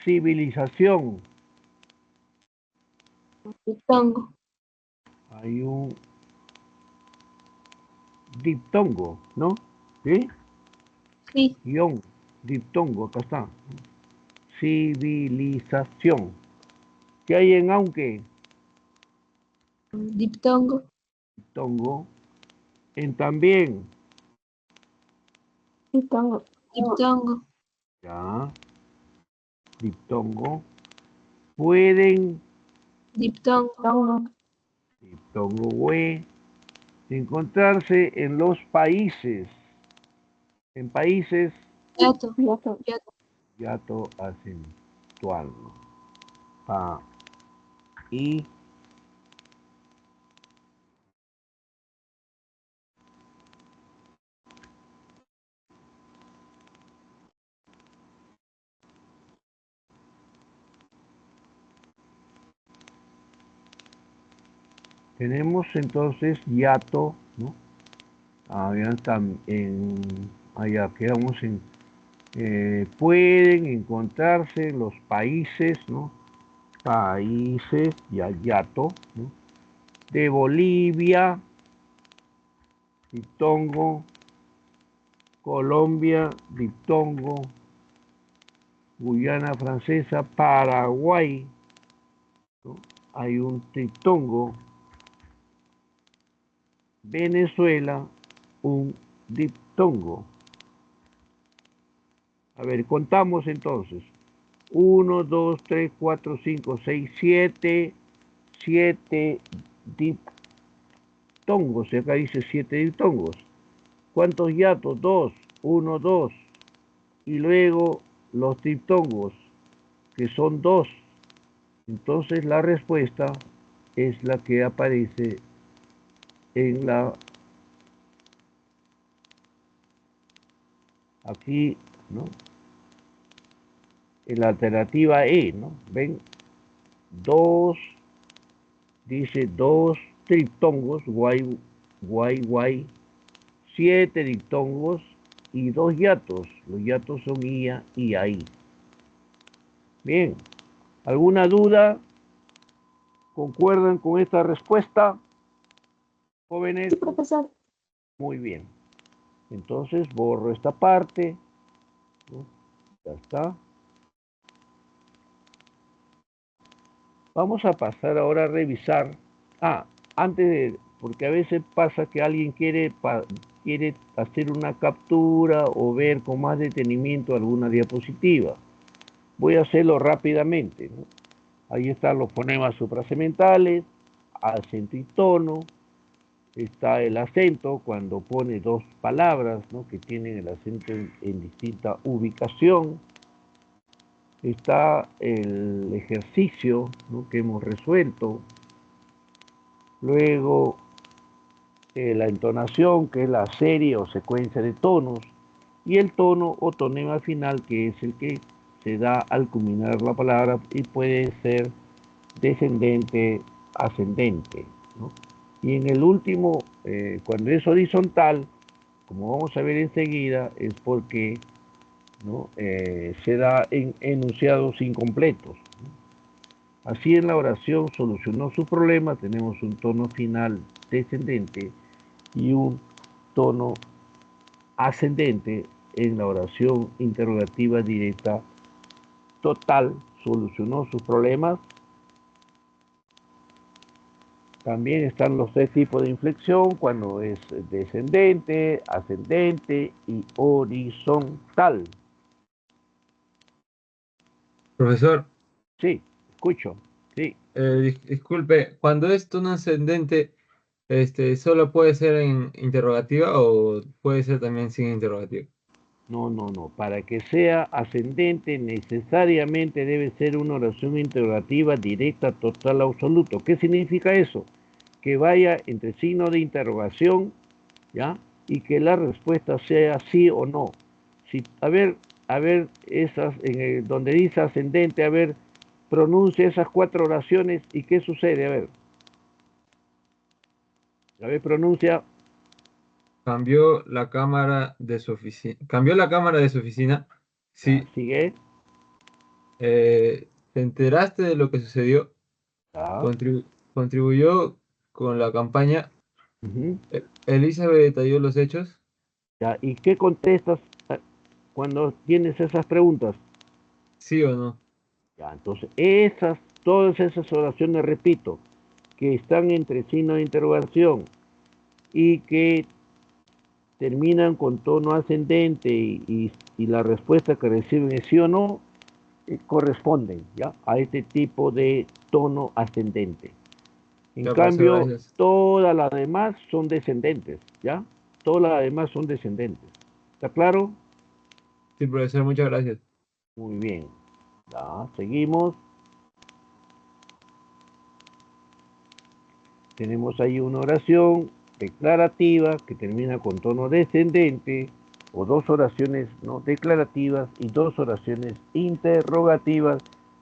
civilización? Diptongo. Hay un diptongo, ¿no? ¿Sí? Sí. Guión, diptongo, acá está. Civilización. ¿Qué hay en aunque? Diptongo. Diptongo. En también. Diptongo. Diptongo. Ya. Diptongo. Pueden, Diptongo. diptongo hue, encontrarse en los países. En países, Yato. hiato acentual. ¿No? Pa, y tenemos entonces hiato, ¿no? Allá quedamos en pueden encontrarse en los países, ¿no? Países, ya hiato, ¿no? De Bolivia, diptongo, Colombia, diptongo, Guyana Francesa, Paraguay, ¿no? Hay un diptongo, Venezuela, un diptongo. A ver, contamos entonces. 1, 2, 3, 4, 5, 6, 7, 7 diptongos. Y acá dice 7 diptongos. ¿Cuántos hiatos? 2, 1, 2. Y luego los diptongos, que son 2. Entonces la respuesta es la que aparece en la... Aquí, ¿no? En la alternativa E, ¿no? Ven, 2, dice 2 triptongos, guay, 7 diptongos y 2 hiatos. Los hiatos son IA y AI. Bien, ¿alguna duda? ¿Concuerdan con esta respuesta, jóvenes? Sí, profesor. Muy bien. Entonces borro esta parte, ¿no? Ya está. Vamos a pasar ahora a revisar. Antes de, porque a veces pasa que alguien quiere hacer una captura o ver con más detenimiento alguna diapositiva. Voy a hacerlo rápidamente, ¿no? Ahí están los fonemas suprasementales, acento y tono. Está el acento cuando pone dos palabras, ¿no? Que tienen el acento en distinta ubicación. Está el ejercicio, ¿no? Que hemos resuelto. Luego la entonación, que es la serie o secuencia de tonos. Y el tono o tonema final, que es el que se da al culminar la palabra y puede ser descendente, ascendente, ¿no? Y en el último, cuando es horizontal, como vamos a ver enseguida, es porque, ¿no? Se da en enunciados incompletos, ¿no? Así en la oración solucionó su problema, tenemos un tono final descendente y un tono ascendente en la oración interrogativa directa total, solucionó sus problemas. También están los 3 tipos de inflexión, cuando es descendente, ascendente y horizontal. Profesor, Sí, escucho. Sí. disculpe, cuando es tono ascendente, ¿solo puede ser en interrogativa o puede ser también sin interrogativa? No. Para que sea ascendente necesariamente debe ser una oración interrogativa directa, total, absoluto. ¿Qué significa eso? Que vaya entre signo de interrogación, ¿ya? Y que la respuesta sea sí o no. Si, a ver, esas, donde dice ascendente, a ver, pronuncia esas 4 oraciones y ¿qué sucede? A ver, pronuncia. Cambió la cámara de su oficina. Cambió la cámara de su oficina. Ya, Sí. sigue. ¿Te enteraste de lo que sucedió? Ya, Contribuyó con la campaña. ujú, Elizabeth detalló los hechos. ya. ¿Y qué contestas cuando tienes esas preguntas? ¿Sí o no? Ya, entonces, todas esas oraciones, repito, que están entre signo de interrogación y que terminan con tono ascendente y la respuesta que reciben es sí o no, corresponden, ¿ya? A este tipo de tono ascendente. En Ya, profesor, cambio, gracias. todas las demás son descendentes, ¿ya? Todas las demás son descendentes. ¿Está claro? Sí, profesor, muchas gracias. Muy bien. Ya, seguimos. Tenemos ahí una oración declarativa que termina con tono descendente, o dos oraciones no declarativas y dos oraciones interrogativas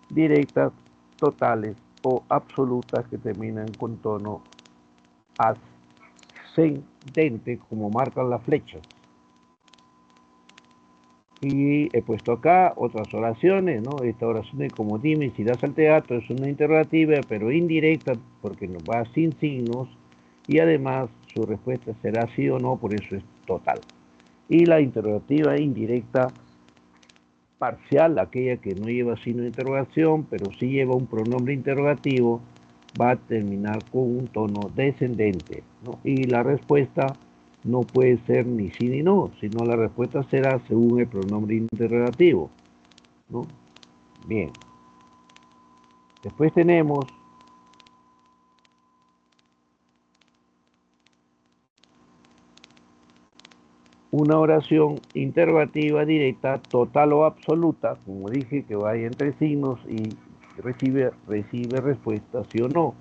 directas, totales o absolutas que terminan con tono ascendente, como marcan las flechas. Y he puesto acá otras oraciones, ¿no? Esta oración de como dime si das al teatro es una interrogativa, pero indirecta, porque nos va sin signos, y además su respuesta será sí o no, por eso es total. Y la interrogativa indirecta parcial, aquella que no lleva signo de interrogación, pero sí lleva un pronombre interrogativo, va a terminar con un tono descendente, ¿no? Y la respuesta no puede ser ni sí ni no, sino la respuesta será según el pronombre interrogativo, ¿no? Bien. Después tenemos una oración interrogativa directa, total o absoluta, como dije, que vaya entre signos y recibe respuesta sí o no.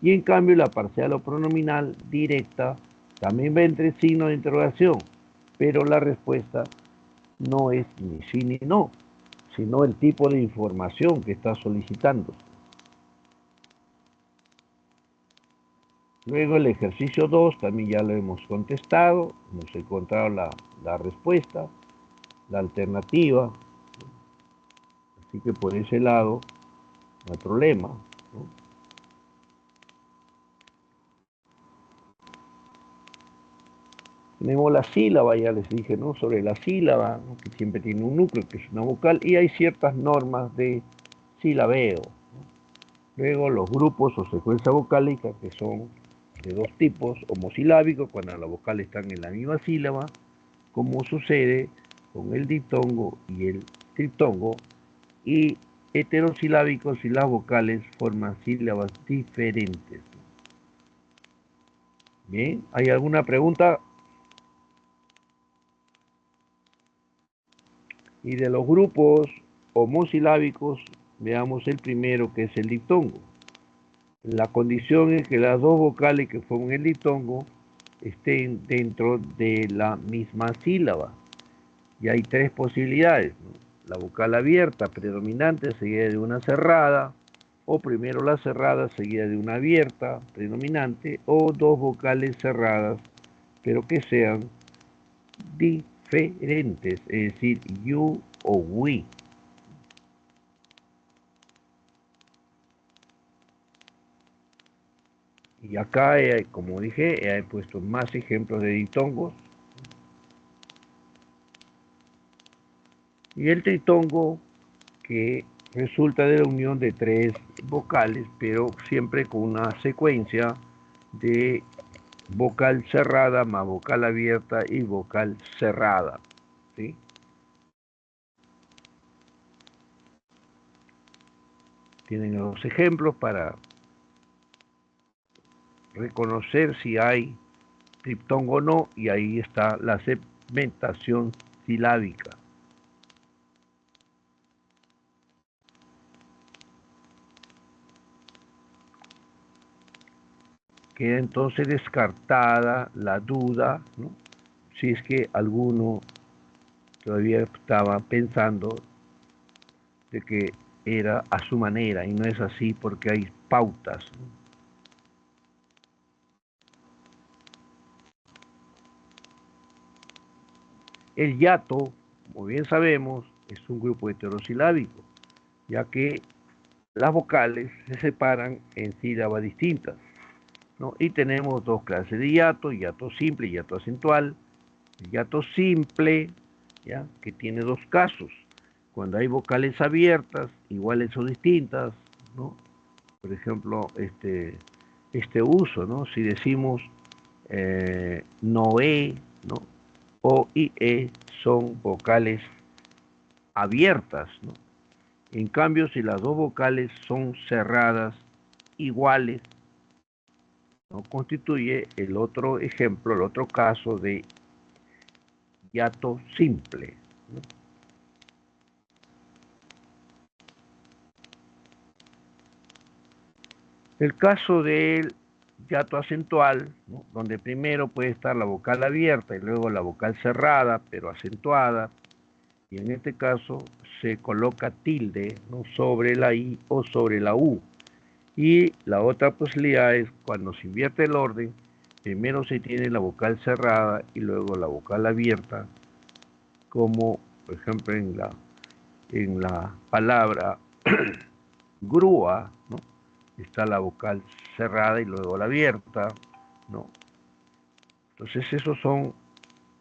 Y en cambio la parcial o pronominal directa también va entre signos de interrogación, pero la respuesta no es ni sí ni no, sino el tipo de información que está solicitando. Luego el ejercicio 2 también ya lo hemos contestado, hemos encontrado la respuesta, la alternativa, así que por ese lado no hay problema, ¿no? Tenemos la sílaba, ya les dije, ¿no? Sobre la sílaba, ¿no? Que siempre tiene un núcleo, que es una vocal, y hay ciertas normas de silabeo, ¿no? Luego los grupos o secuencia vocálica, que son de dos tipos, homosilábicos, cuando las vocales están en la misma sílaba, como sucede con el diptongo y el triptongo, y heterosilábicos si las vocales forman sílabas diferentes. Bien, ¿hay alguna pregunta? Y de los grupos homosilábicos, veamos el primero, que es el diptongo. La condición es que las dos vocales que forman el diptongo estén dentro de la misma sílaba. Y hay tres posibilidades, ¿no? La vocal abierta predominante seguida de una cerrada, o primero la cerrada seguida de una abierta predominante, o dos vocales cerradas, pero que sean diferentes, es decir, you o we. Y acá, como dije, he puesto más ejemplos de diptongos. Y el tritongo, que resulta de la unión de tres vocales, pero siempre con una secuencia de vocal cerrada más vocal abierta y vocal cerrada, ¿sí? Tienen los ejemplos para reconocer si hay triptongo o no, y ahí está la segmentación silábica. Queda entonces descartada la duda, ¿no? Si es que alguno todavía estaba pensando de que era a su manera, y no es así porque hay pautas, ¿no? El hiato, como bien sabemos, es un grupo heterosilábico, ya que las vocales se separan en sílabas distintas, ¿no? Y tenemos dos clases de hiato simple y hiato acentual. El hiato simple, ¿ya? Que tiene dos casos. Cuando hay vocales abiertas, iguales o distintas, ¿no? Por ejemplo, este uso, ¿no? Si decimos Noé, ¿no? O y E son vocales abiertas, ¿no? En cambio, si las dos vocales son cerradas, iguales, ¿no? Constituye el otro ejemplo, el otro caso de hiato simple, ¿no? El caso del hiato acentual, ¿no? Donde primero puede estar la vocal abierta y luego la vocal cerrada, pero acentuada, y en este caso se coloca tilde, ¿no? Sobre la I o sobre la U. Y la otra posibilidad es cuando se invierte el orden, primero se tiene la vocal cerrada y luego la vocal abierta, como por ejemplo en la palabra grúa, ¿no? Está la vocal cerrada y luego la abierta, ¿no? Entonces esos son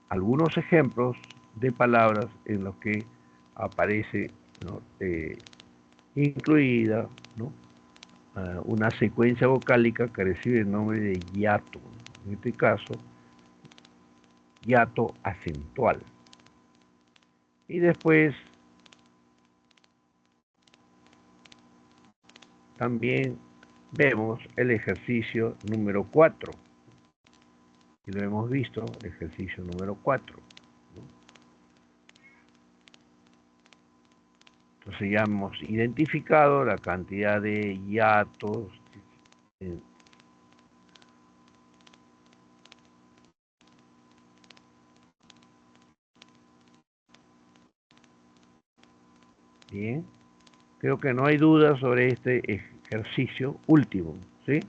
algunos ejemplos de palabras en los que aparece, ¿no? Incluida, ¿no? Una secuencia vocálica que recibe el nombre de hiato, en este caso, hiato acentual. Y después también vemos el ejercicio número 4. Y lo hemos visto, el ejercicio número 4. Entonces ya hemos identificado la cantidad de hiatos. Bien, creo que no hay duda sobre este ejercicio último, ¿sí?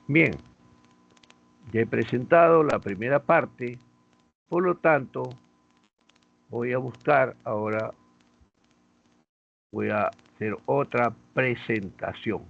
Bien, ya he presentado la primera parte, por lo tanto, voy a buscar ahora, voy a hacer otra presentación.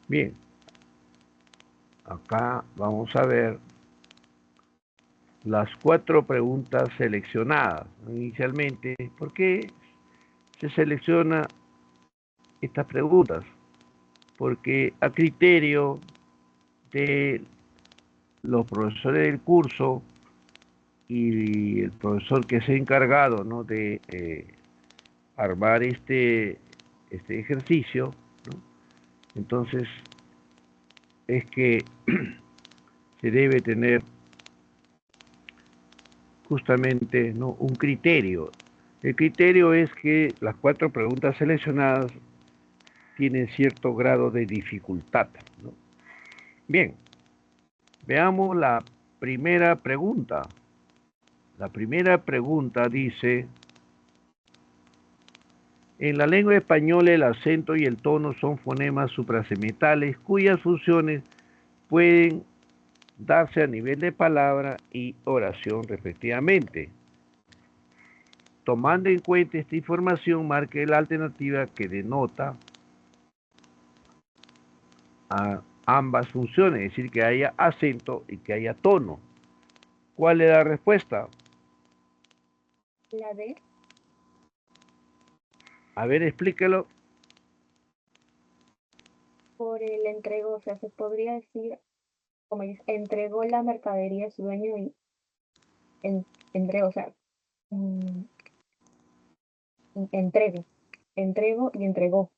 Bien, acá vamos a ver las 4 preguntas seleccionadas inicialmente. ¿Por qué se selecciona estas preguntas? Porque a criterio de los profesores del curso y el profesor que se ha encargado, ¿no? de armar este ejercicio, ¿no? Entonces es que se debe tener justamente, ¿no? un criterio. El criterio es que las 4 preguntas seleccionadas tienen cierto grado de dificultad, ¿no? Bien, veamos la primera pregunta. La primera pregunta dice: en la lengua española el acento y el tono son fonemas suprasemitales cuyas funciones pueden darse a nivel de palabra y oración respectivamente. Tomando en cuenta esta información, marque la alternativa que denota a ambas funciones, es decir, que haya acento y que haya tono. ¿Cuál es la respuesta? La D. A ver, explíquelo. Por el entrego, o sea, se podría decir, como dice, entregó la mercadería a su dueño y entregó, o sea, entrego y entregó.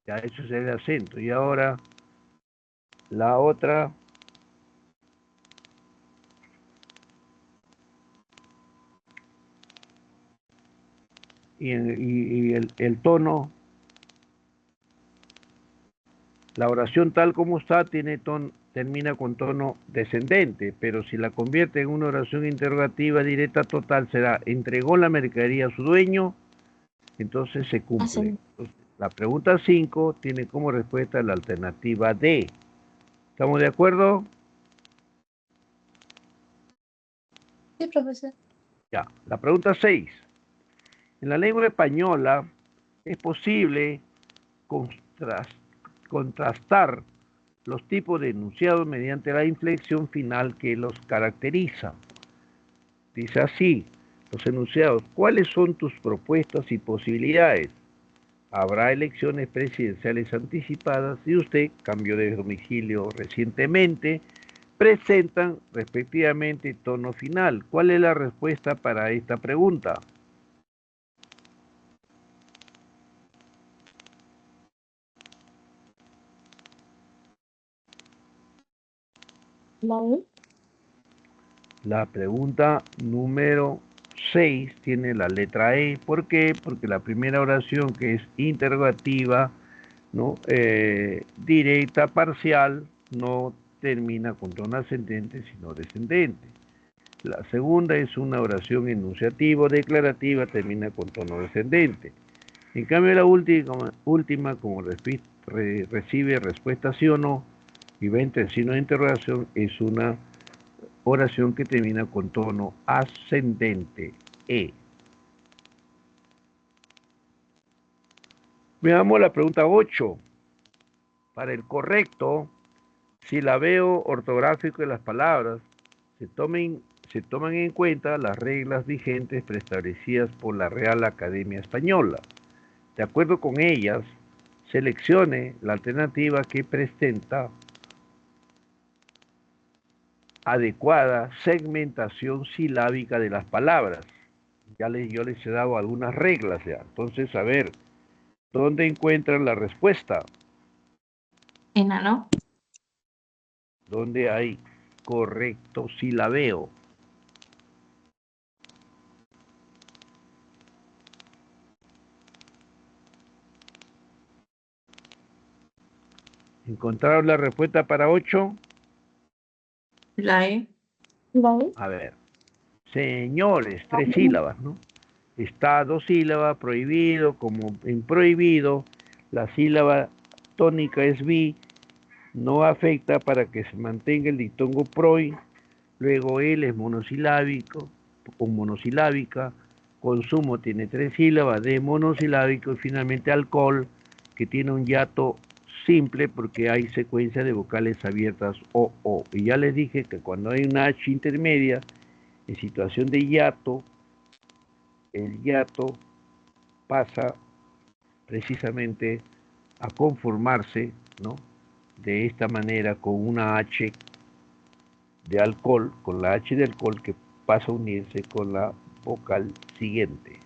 Ya, eso es el acento. Y ahora la otra. Y el tono. La oración tal como está termina con tono descendente, pero si la convierte en una oración interrogativa directa total será: entregó la mercadería a su dueño, entonces se cumple. Entonces, la pregunta 5 tiene como respuesta la alternativa D. ¿Estamos de acuerdo? Sí, profesor. Ya. La pregunta 6. En la lengua española es posible contrastar los tipos de enunciados mediante la inflexión final que los caracteriza. Dice así, los enunciados, ¿cuáles son tus propuestas y posibilidades? Habrá elecciones presidenciales anticipadas y usted cambió de domicilio recientemente. Presentan respectivamente tono final. ¿Cuál es la respuesta para esta pregunta? La E. La pregunta número 6 tiene la letra E. ¿Por qué? Porque la primera oración, que es interrogativa, ¿no? Directa, parcial, no termina con tono ascendente, sino descendente. La segunda es una oración enunciativa, declarativa, termina con tono descendente. En cambio, la última como recibe respuesta sí o no, y va entre signo de interrogación, es una oración que termina con tono ascendente, E. Veamos la pregunta 8. Para el correcto, silabeo ortográfico de las palabras, se toman en cuenta las reglas vigentes preestablecidas por la Real Academia Española. De acuerdo con ellas, seleccione la alternativa que presenta adecuada segmentación silábica de las palabras. Yo les he dado algunas reglas ya. Entonces, a ver, ¿dónde encuentran la respuesta? Enano. ¿Dónde hay correcto silabeo? ¿Encontraron la respuesta para 8? La E. La E. A ver, señores, 3 sílabas, ¿no? Está 2 sílabas, prohibido, como en prohibido, la sílaba tónica es bi, no afecta para que se mantenga el diptongo proi, luego él es monosilábico o monosilábica, consumo tiene 3 sílabas, de monosilábico y finalmente alcohol, que tiene un hiato simple porque hay secuencia de vocales abiertas o. Y ya les dije que cuando hay una H intermedia, en situación de hiato, el hiato pasa precisamente a conformarse, ¿no? De esta manera con una H de alcohol, con la H de alcohol que pasa a unirse con la vocal siguiente.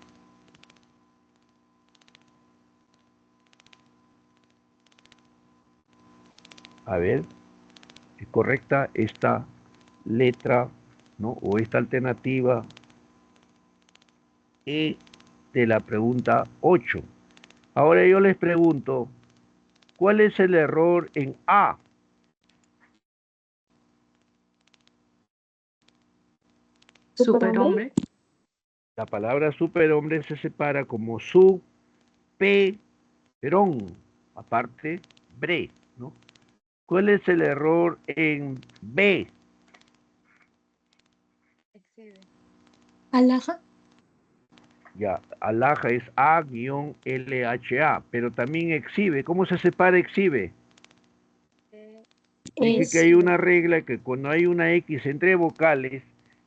A ver, ¿es correcta esta letra, ¿no? O esta alternativa E de la pregunta 8? Ahora yo les pregunto, ¿cuál es el error en A? Superhombre. La palabra superhombre se separa como su, pe, perón, aparte, bre, ¿no? ¿Cuál es el error en B? Alhaja. Ya, alhaja es A-LHA, pero también exhibe. ¿Cómo se separa exhibe? Dije que hay una regla que cuando hay una X entre vocales,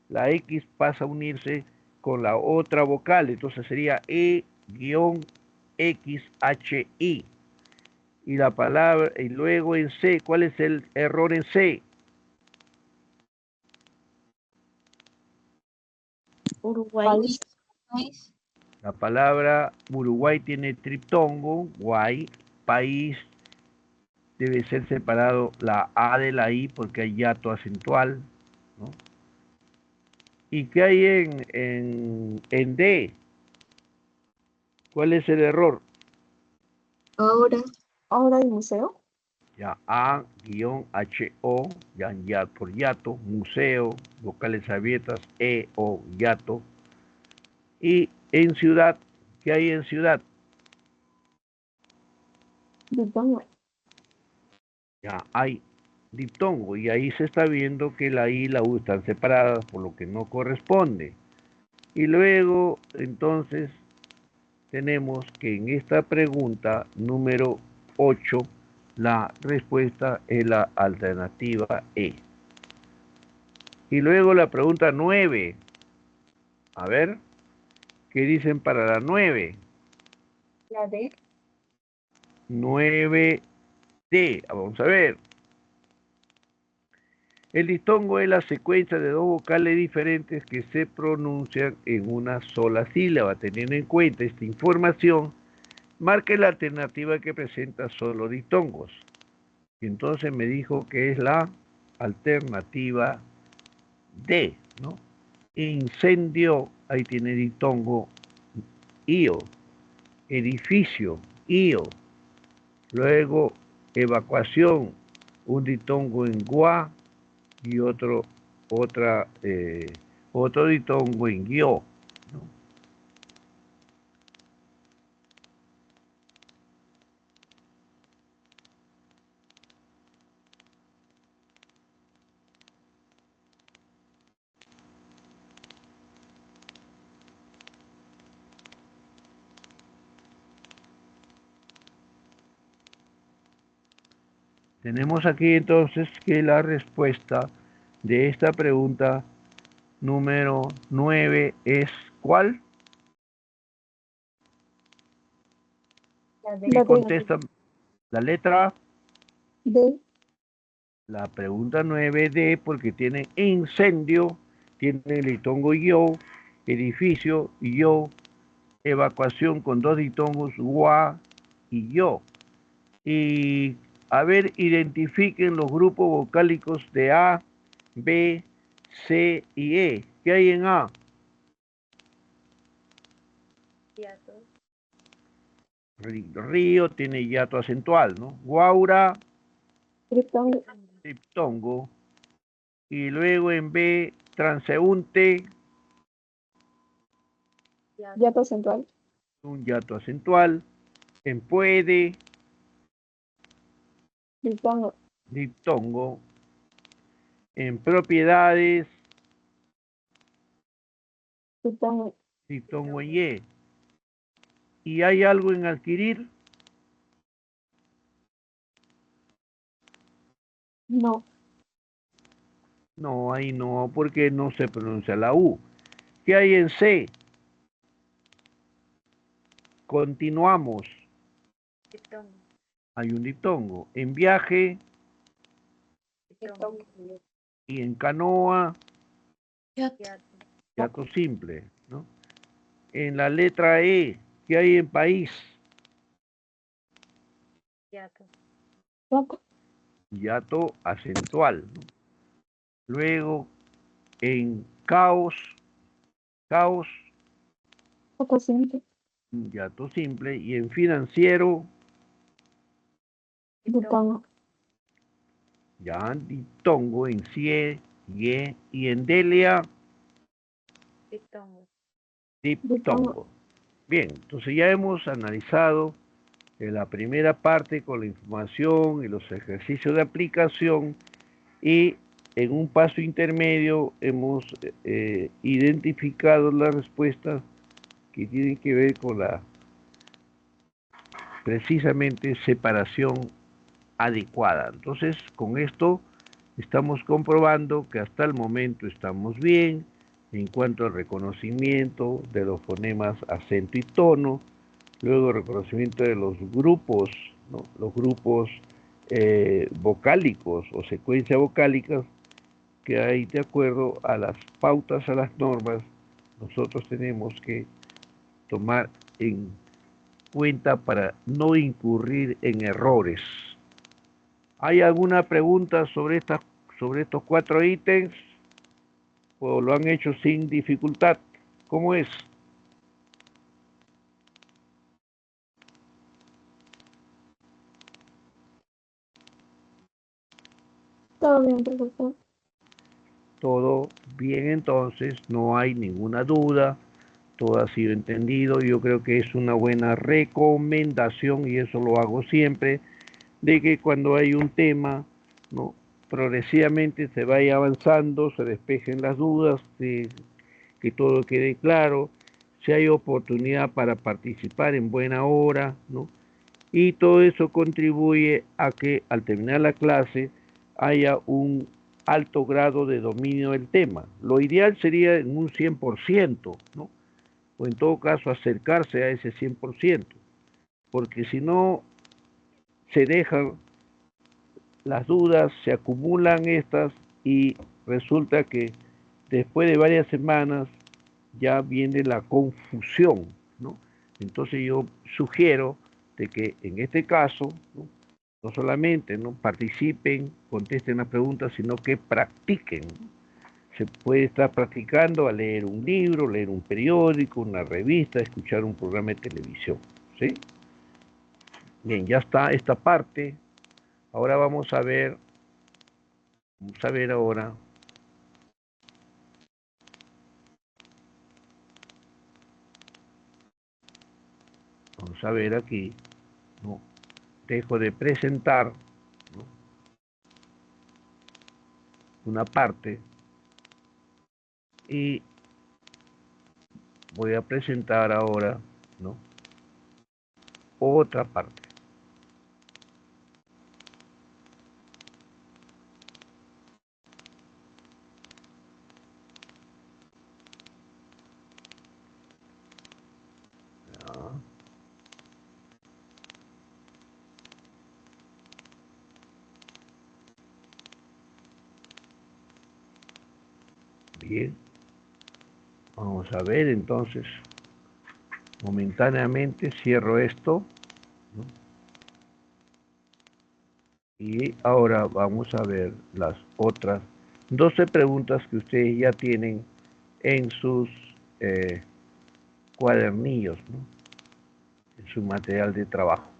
la X pasa a unirse con la otra vocal, entonces sería E-XHI. Y la palabra, y luego en C, ¿cuál es el error en C? Uruguay. La palabra Uruguay tiene triptongo, guay, país, debe ser separado la A de la I porque hay hiato acentual, ¿no? ¿Y qué hay en D? ¿Cuál es el error? Ahora. Ahora el museo. Ya, A-HO, ya por hiato, museo, vocales abiertas, E-O, hiato. Y en ciudad, ¿qué hay en ciudad? Diptongo. Ya hay diptongo y ahí se está viendo que la I y la U están separadas por lo que no corresponde. Y luego, entonces, tenemos que en esta pregunta número 8, la respuesta es la alternativa E. Y luego la pregunta 9. A ver, ¿qué dicen para la 9? La D. 9D. Vamos a ver. El diptongo es la secuencia de dos vocales diferentes que se pronuncian en una sola sílaba. Teniendo en cuenta esta información, marque la alternativa que presenta solo diptongos. Y entonces me dijo que es la alternativa D, ¿no? Incendio, ahí tiene diptongo IO. Edificio, IO. Luego, evacuación, un diptongo en GUA y otro diptongo en GIO, ¿no? Tenemos aquí entonces que la respuesta de esta pregunta número 9 es ¿cuál? La D. ¿Qué contesta la letra? D. La pregunta 9D porque tiene incendio, tiene el diptongo yo, edificio yo, evacuación con dos diptongos gua y yo. Y a ver, identifiquen los grupos vocálicos de A, B, C y E. ¿Qué hay en A? Río tiene hiato acentual, ¿no? Guaura, diptongo. Y luego en B, transeúnte, Hiato acentual. un hiato acentual. En puede, Diptongo. diptongo. En propiedades, Diptongo. diptongo en Y. ¿Y hay algo en adquirir? No. No, ahí no, porque no se pronuncia la U. ¿Qué hay en C? Continuamos. Diptongo. Hay un diptongo. En viaje Diptongo. y en canoa, Hiato. hiato simple, ¿no? En la letra E, ¿qué hay en país? Hiato. Hiato acentual, ¿no? Luego, en caos, Hiato simple. un hiato simple. Y en financiero, Diptongo. ya diptongo en CIE, YE, y en delia, Diptongo. diptongo. Bien, entonces ya hemos analizado la primera parte con la información y los ejercicios de aplicación, y en un paso intermedio hemos identificado las respuestas que tienen que ver con la precisamente separación adecuada. Entonces, con esto estamos comprobando que hasta el momento estamos bien en cuanto al reconocimiento de los fonemas acento y tono, luego reconocimiento de los grupos, ¿no? Los grupos vocálicos o secuencias vocálicas que hay de acuerdo a las pautas, a las normas, nosotros tenemos que tomar en cuenta para no incurrir en errores. ¿Hay alguna pregunta sobre estos 4 ítems? ¿O lo han hecho sin dificultad? ¿Cómo es? Todo bien, profesor. Todo bien, entonces, no hay ninguna duda, todo ha sido entendido. Yo creo que es una buena recomendación, y eso lo hago siempre, de que cuando hay un tema, ¿no?, progresivamente se vaya avanzando, se despejen las dudas, que todo quede claro. si hay oportunidad para participar en buena hora, ¿no? Y todo eso contribuye a que al terminar la clase haya un alto grado de dominio del tema. Lo ideal sería en un 100%, ¿no? O en todo caso acercarse a ese 100%, porque si no se dejan las dudas, se acumulan estas y resulta que después de varias semanas ya viene la confusión, ¿no? Entonces yo sugiero de que en este caso, no solamente no participen, contesten las preguntas, sino que practiquen. Se puede estar practicando a leer un libro, leer un periódico, una revista, escuchar un programa de televisión, ¿sí? Bien, ya está esta parte. Ahora vamos a ver ahora vamos a ver aquí, ¿no? Dejo de presentar, ¿no? Una parte y voy a presentar ahora, ¿no? Otra parte. Ya. Bien. Vamos a ver entonces. Momentáneamente cierro esto, ¿no? Y ahora vamos a ver las otras 12 preguntas que ustedes ya tienen en sus cuadernillos, ¿no? En su material de trabajo.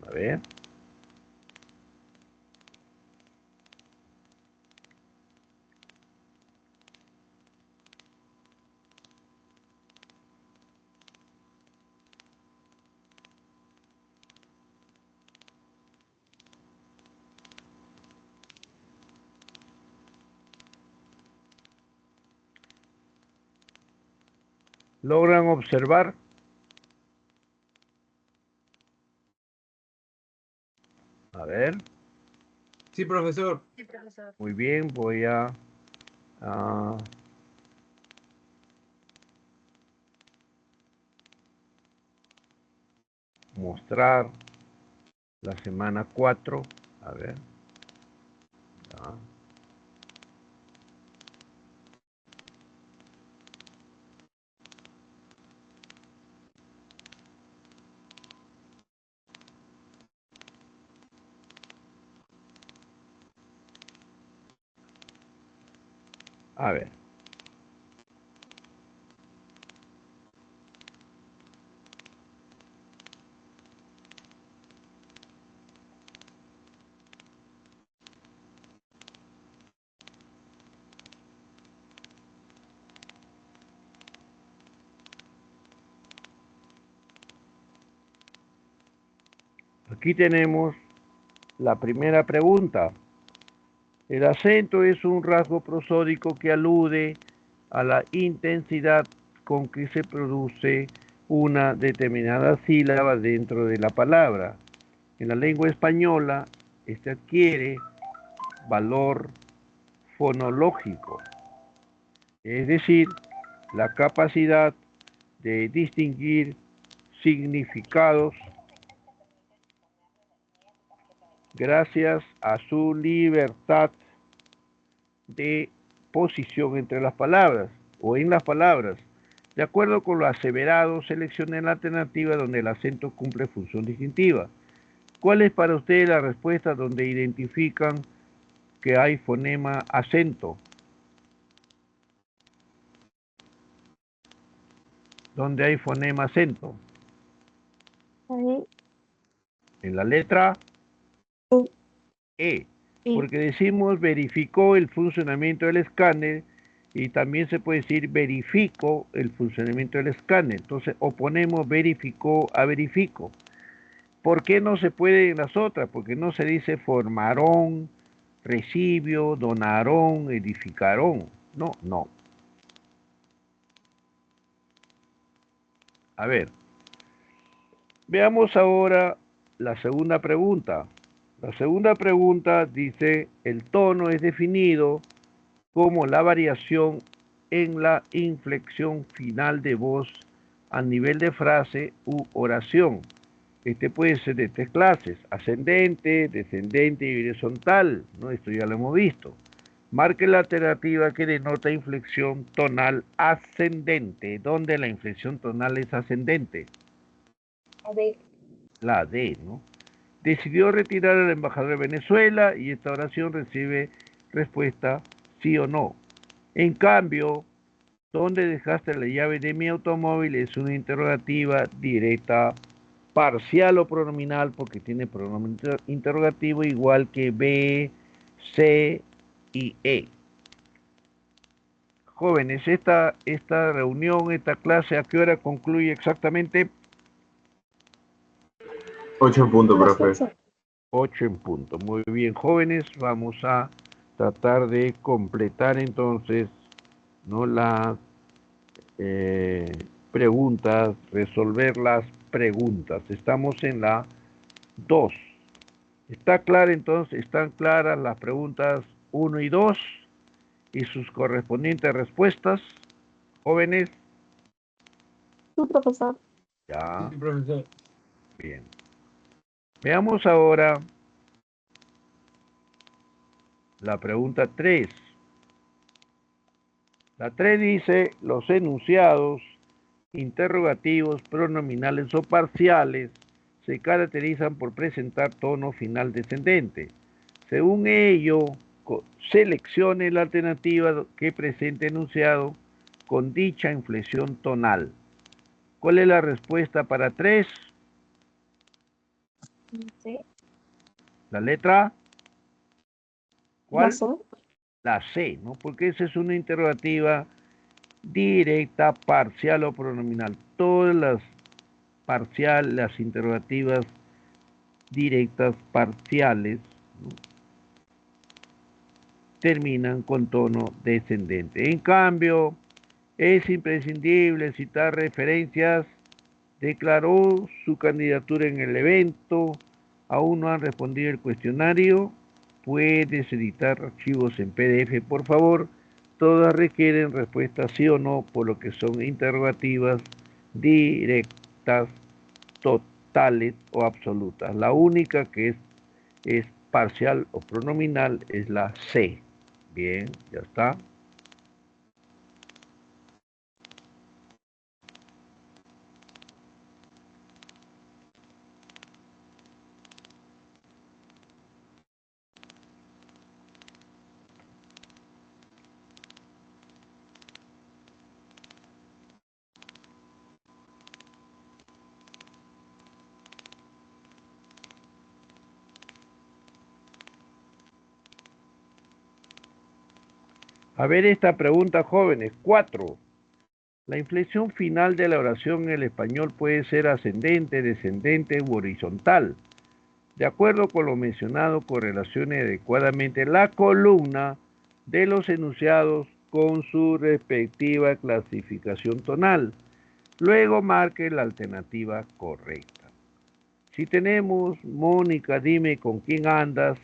A ver. ¿Logran observar? A ver. Sí, profesor. Sí, profesor. Muy bien, voy a mostrar la semana 4. A ver. Ya. A ver. Aquí tenemos la primera pregunta. El acento es un rasgo prosódico que alude a la intensidad con que se produce una determinada sílaba dentro de la palabra. En la lengua española, este adquiere valor fonológico, es decir, la capacidad de distinguir significados gracias a su libertad de posición entre las palabras o en las palabras. De acuerdo con lo aseverado, seleccionen la alternativa donde el acento cumple función distintiva. ¿Cuál es para ustedes la respuesta donde identifican que hay fonema acento? ¿Dónde hay fonema acento? Ahí, En la letra E. Porque decimos verificó el funcionamiento del escáner y también se puede decir verifico el funcionamiento del escáner. Entonces oponemos verificó a verifico. ¿Por qué no se puede en las otras? Porque no se dice formaron, recibió, donaron, edificaron. No, no. A ver, veamos ahora la segunda pregunta. La segunda pregunta dice, el tono es definido como la variación en la inflexión final de voz a nivel de frase u oración. Este puede ser de tres clases, ascendente, descendente y horizontal, ¿no? Esto ya lo hemos visto. Marque la alternativa que denota inflexión tonal ascendente. ¿Dónde la inflexión tonal es ascendente? a ver, La D, ¿no? Decidió retirar al embajador de Venezuela y esta oración recibe respuesta sí o no. En cambio, ¿dónde dejaste la llave de mi automóvil? Es una interrogativa directa, parcial o pronominal, porque tiene pronombre interrogativo igual que B, C y E. Jóvenes, esta reunión, esta clase, ¿a qué hora concluye exactamente? 8 en punto, las profe. 8. 8 en punto. Muy bien, jóvenes, vamos a tratar de completar entonces, ¿no?, las preguntas, resolver las preguntas. Estamos en la 2. ¿Está clara entonces? ¿Están claras las preguntas 1 y 2 y sus correspondientes respuestas, jóvenes? Sí, profesor. Ya, Sí, profesor. bien. Veamos ahora la pregunta 3. La 3 dice, los enunciados interrogativos, pronominales o parciales se caracterizan por presentar tono final descendente. Según ello, seleccione la alternativa que presente enunciado con dicha inflexión tonal. ¿Cuál es la respuesta para 3? Sí, ¿La letra? ¿Cuál? las 8. La C, ¿no? Porque esa es una interrogativa directa, parcial o pronominal. Todas las las interrogativas directas parciales, ¿no?, terminan con tono descendente. En cambio, es imprescindible citar referencias. Declaró su candidatura en el evento. Aún no han respondido el cuestionario. Puedes editar archivos en PDF, por favor. Todas requieren respuesta sí o no, por lo que son interrogativas directas, totales o absolutas. La única que es parcial o pronominal es la C. Bien, ya está. A ver esta pregunta, jóvenes. 4. La inflexión final de la oración en el español puede ser ascendente, descendente u horizontal. De acuerdo con lo mencionado, correlacione adecuadamente la columna de los enunciados con su respectiva clasificación tonal. Luego marque la alternativa correcta. Si tenemos, Mónica, dime con quién andas,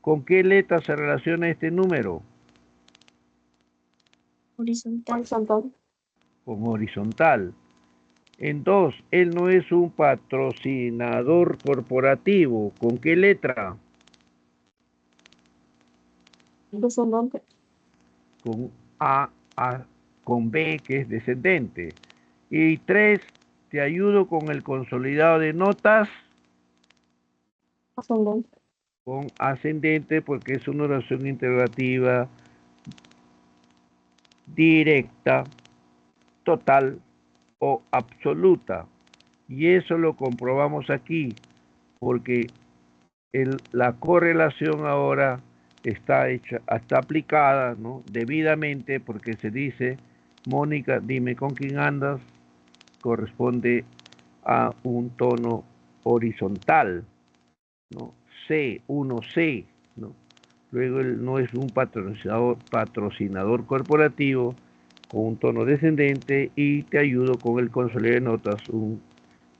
¿con qué letra se relaciona este número? Horizontal. Con horizontal. En 2, él no es un patrocinador corporativo. ¿Con qué letra? Descendente. Con A, con B, que es descendente. Y 3, te ayudo con el consolidado de notas. Ascendente. con ascendente porque es una oración interrogativa directa, total o absoluta. Y eso lo comprobamos aquí, porque la correlación ahora está aplicada, ¿no?, debidamente, porque se dice, Mónica, dime con quién andas, corresponde a un tono horizontal, ¿no? C, 1C, ¿no? Luego él no es un patrocinador corporativo con un tono descendente y te ayudo con el consolidado de notas, un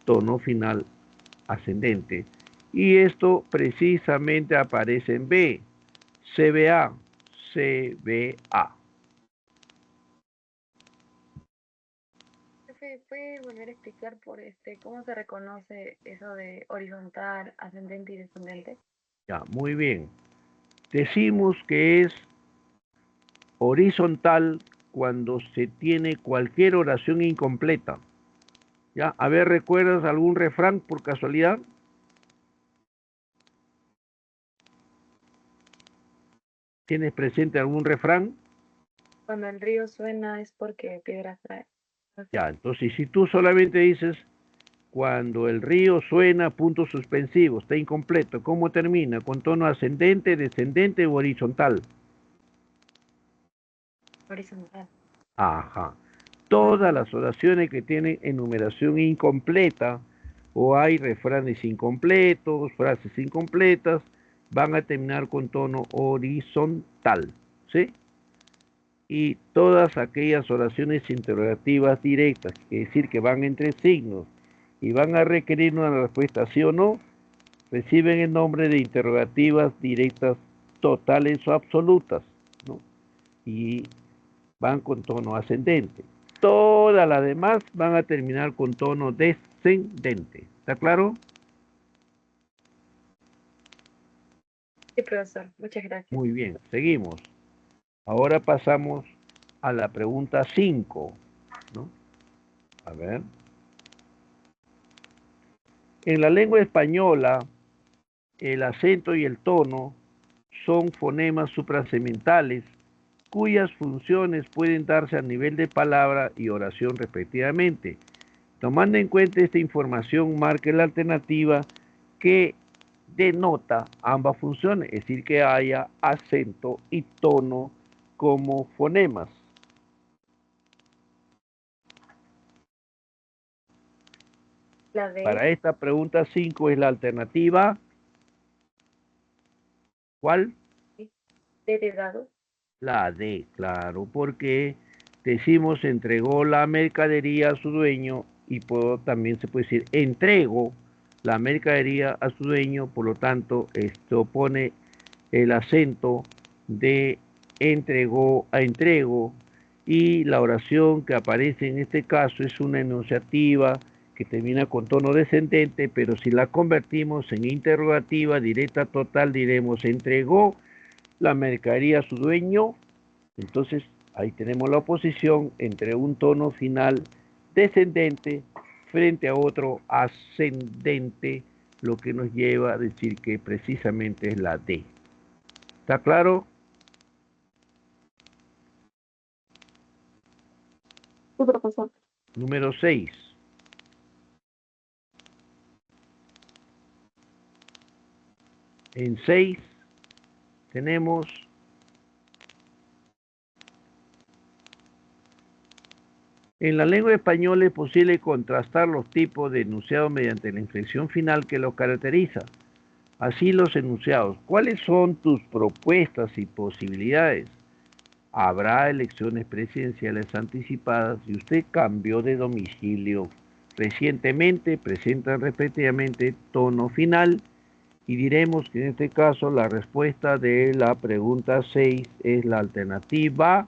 tono final ascendente. Y esto precisamente aparece en B, CBA, CBA. ¿Puede volver a explicar cómo se reconoce eso de horizontal, ascendente y descendente? Ya, muy bien. Decimos que es horizontal cuando se tiene cualquier oración incompleta. ¿Ya? A ver, ¿recuerdas algún refrán por casualidad? ¿Tienes presente algún refrán? Cuando el río suena es porque piedras trae. Ya, entonces si tú solamente dices cuando el río suena, puntos suspensivos, está incompleto, ¿cómo termina? ¿Con tono ascendente, descendente o horizontal? Horizontal. Ajá. Todas las oraciones que tienen enumeración incompleta o hay refranes incompletos, frases incompletas, van a terminar con tono horizontal, ¿sí? Y todas aquellas oraciones interrogativas directas, es decir, que van entre signos y van a requerir una respuesta sí o no, reciben el nombre de interrogativas directas totales o absolutas, ¿no? Y van con tono ascendente. Todas las demás van a terminar con tono descendente. ¿Está claro? Sí, profesor. Muchas gracias. Muy bien, seguimos. Ahora pasamos a la pregunta 5, ¿no? A ver. En la lengua española, el acento y el tono son fonemas suprasementales cuyas funciones pueden darse a nivel de palabra y oración respectivamente. Tomando en cuenta esta información, marque la alternativa que denota ambas funciones, es decir, que haya acento y tono como fonemas. La D. Para esta pregunta 5 es la alternativa. ¿Cuál? D de dado. La D, claro, porque decimos entregó la mercadería a su dueño y también se puede decir entrego la mercadería a su dueño, por lo tanto esto pone el acento de entregó a entrego y la oración que aparece en este caso es una enunciativa que termina con tono descendente, pero si la convertimos en interrogativa directa total diremos entregó la mercadería a su dueño. Entonces ahí tenemos la oposición entre un tono final descendente frente a otro ascendente, lo que nos lleva a decir que precisamente es la D. ¿Está claro? Sí, profesor. Número 6. En 6 tenemos en la lengua española es posible contrastar los tipos de enunciados mediante la inflexión final que los caracteriza. Así los enunciados. ¿Cuáles son tus propuestas y posibilidades? Habrá elecciones presidenciales anticipadas y usted cambió de domicilio recientemente, presentan respectivamente tono final y diremos que en este caso la respuesta de la pregunta 6 es la alternativa.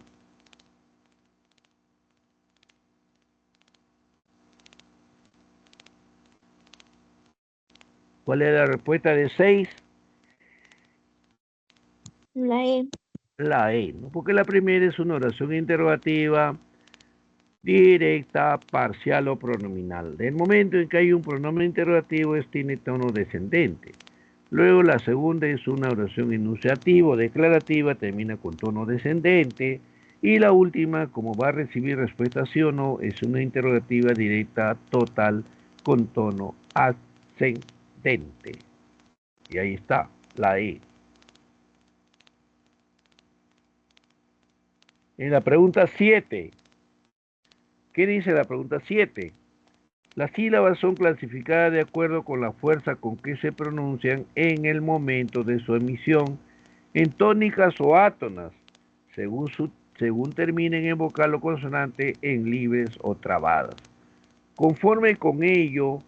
¿Cuál es la respuesta de 6? La E. La E, ¿no? Porque la primera es una oración interrogativa directa, parcial o pronominal. Del momento en que hay un pronombre interrogativo, tiene tono descendente. Luego la segunda es una oración enunciativa o declarativa, termina con tono descendente. Y la última, como va a recibir respuesta sí o no, es una interrogativa directa total con tono ascendente. Y ahí está, la E. En la pregunta 7, ¿qué dice la pregunta 7? Las sílabas son clasificadas de acuerdo con la fuerza con que se pronuncian en el momento de su emisión, en tónicas o átonas, según terminen en vocal o consonante, en libres o trabadas. Conforme con ello,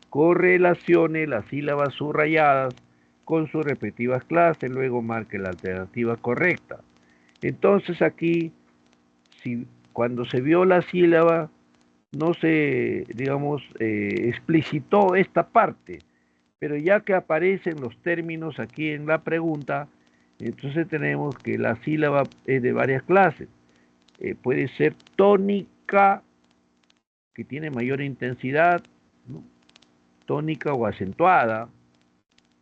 correlacione las sílabas subrayadas con sus respectivas clases, luego marque la alternativa correcta. Entonces aquí, cuando se vio la sílaba, no se, digamos, explicitó esta parte, pero ya que aparecen los términos aquí en la pregunta, entonces tenemos que la sílaba es de varias clases. Puede ser tónica, que tiene mayor intensidad, ¿no? Tónica o acentuada,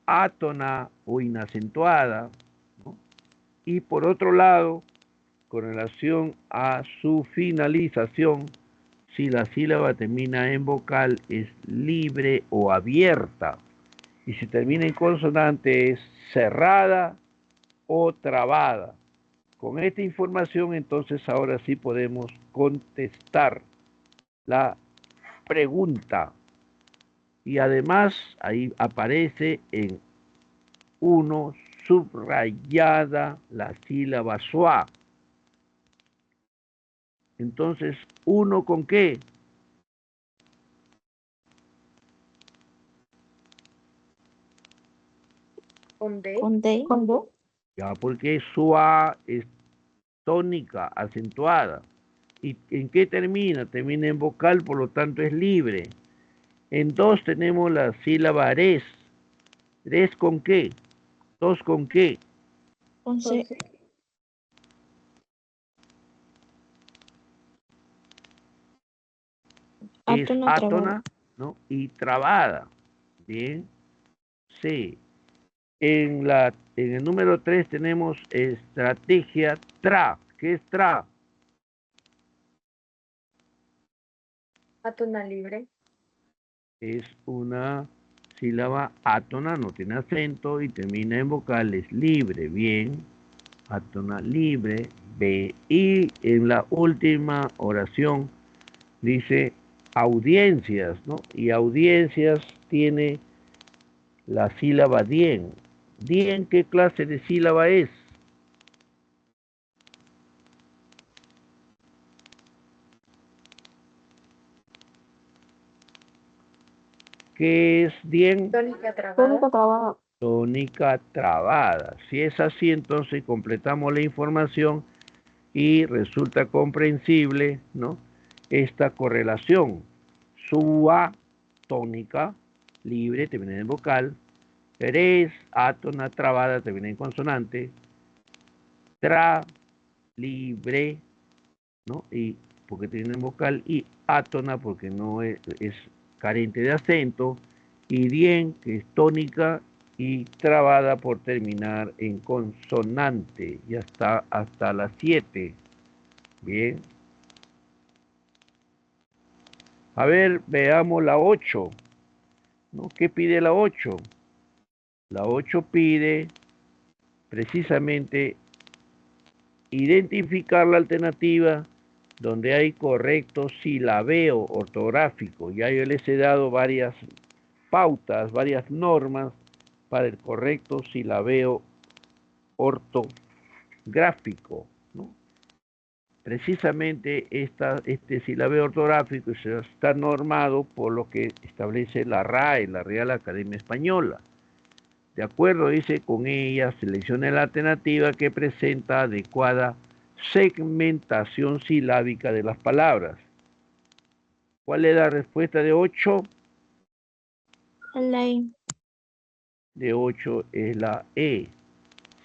átona o inacentuada, ¿no? Y por otro lado, con relación a su finalización, si la sílaba termina en vocal es libre o abierta, y si termina en consonante es cerrada o trabada. Con esta información entonces ahora sí podemos contestar la pregunta, y además ahí aparece en 1 subrayada la sílaba schwa. Entonces, ¿1 con qué? Con D. Con D. Ya, porque schwa es tónica, acentuada. ¿Y en qué termina? Termina en vocal, por lo tanto es libre. En 2 tenemos la sílaba res. ¿Res con qué? 2 con qué? Con C. Es Átona, trabada. átona, ¿no? Y trabada. Bien. C. En el número 3 tenemos estrategia tra. ¿Qué es tra? Átona libre. Es una sílaba átona, no tiene acento y termina en vocales libre. Bien. Átona libre. B. Y en la última oración dice audiencias, ¿no? Y audiencias tiene la sílaba dien. ¿Dien qué clase de sílaba es? ¿Qué es dien? Tónica trabada. Tónica trabada. Si es así, entonces completamos la información y resulta comprensible, ¿no? Esta correlación. Sua, tónica, libre, termina en vocal. Res, átona, trabada, termina en consonante. Tra, libre, ¿no? Y porque tiene vocal, y átona porque no es carente de acento, y dien, que es tónica y trabada por terminar en consonante. Ya está hasta las 7. Bien. A ver, veamos la 8. ¿No? ¿Qué pide la 8? La 8 pide precisamente identificar la alternativa donde hay correcto silabeo ortográfico. Ya yo les he dado varias pautas, varias normas para el correcto silabeo ortográfico, ¿no? Precisamente este silabeo ortográfico está normado por lo que establece la RAE, la Real Academia Española. De acuerdo, dice, con ella seleccione la alternativa que presenta adecuada segmentación silábica de las palabras. ¿Cuál es la respuesta de 8? La E. De 8 es la E.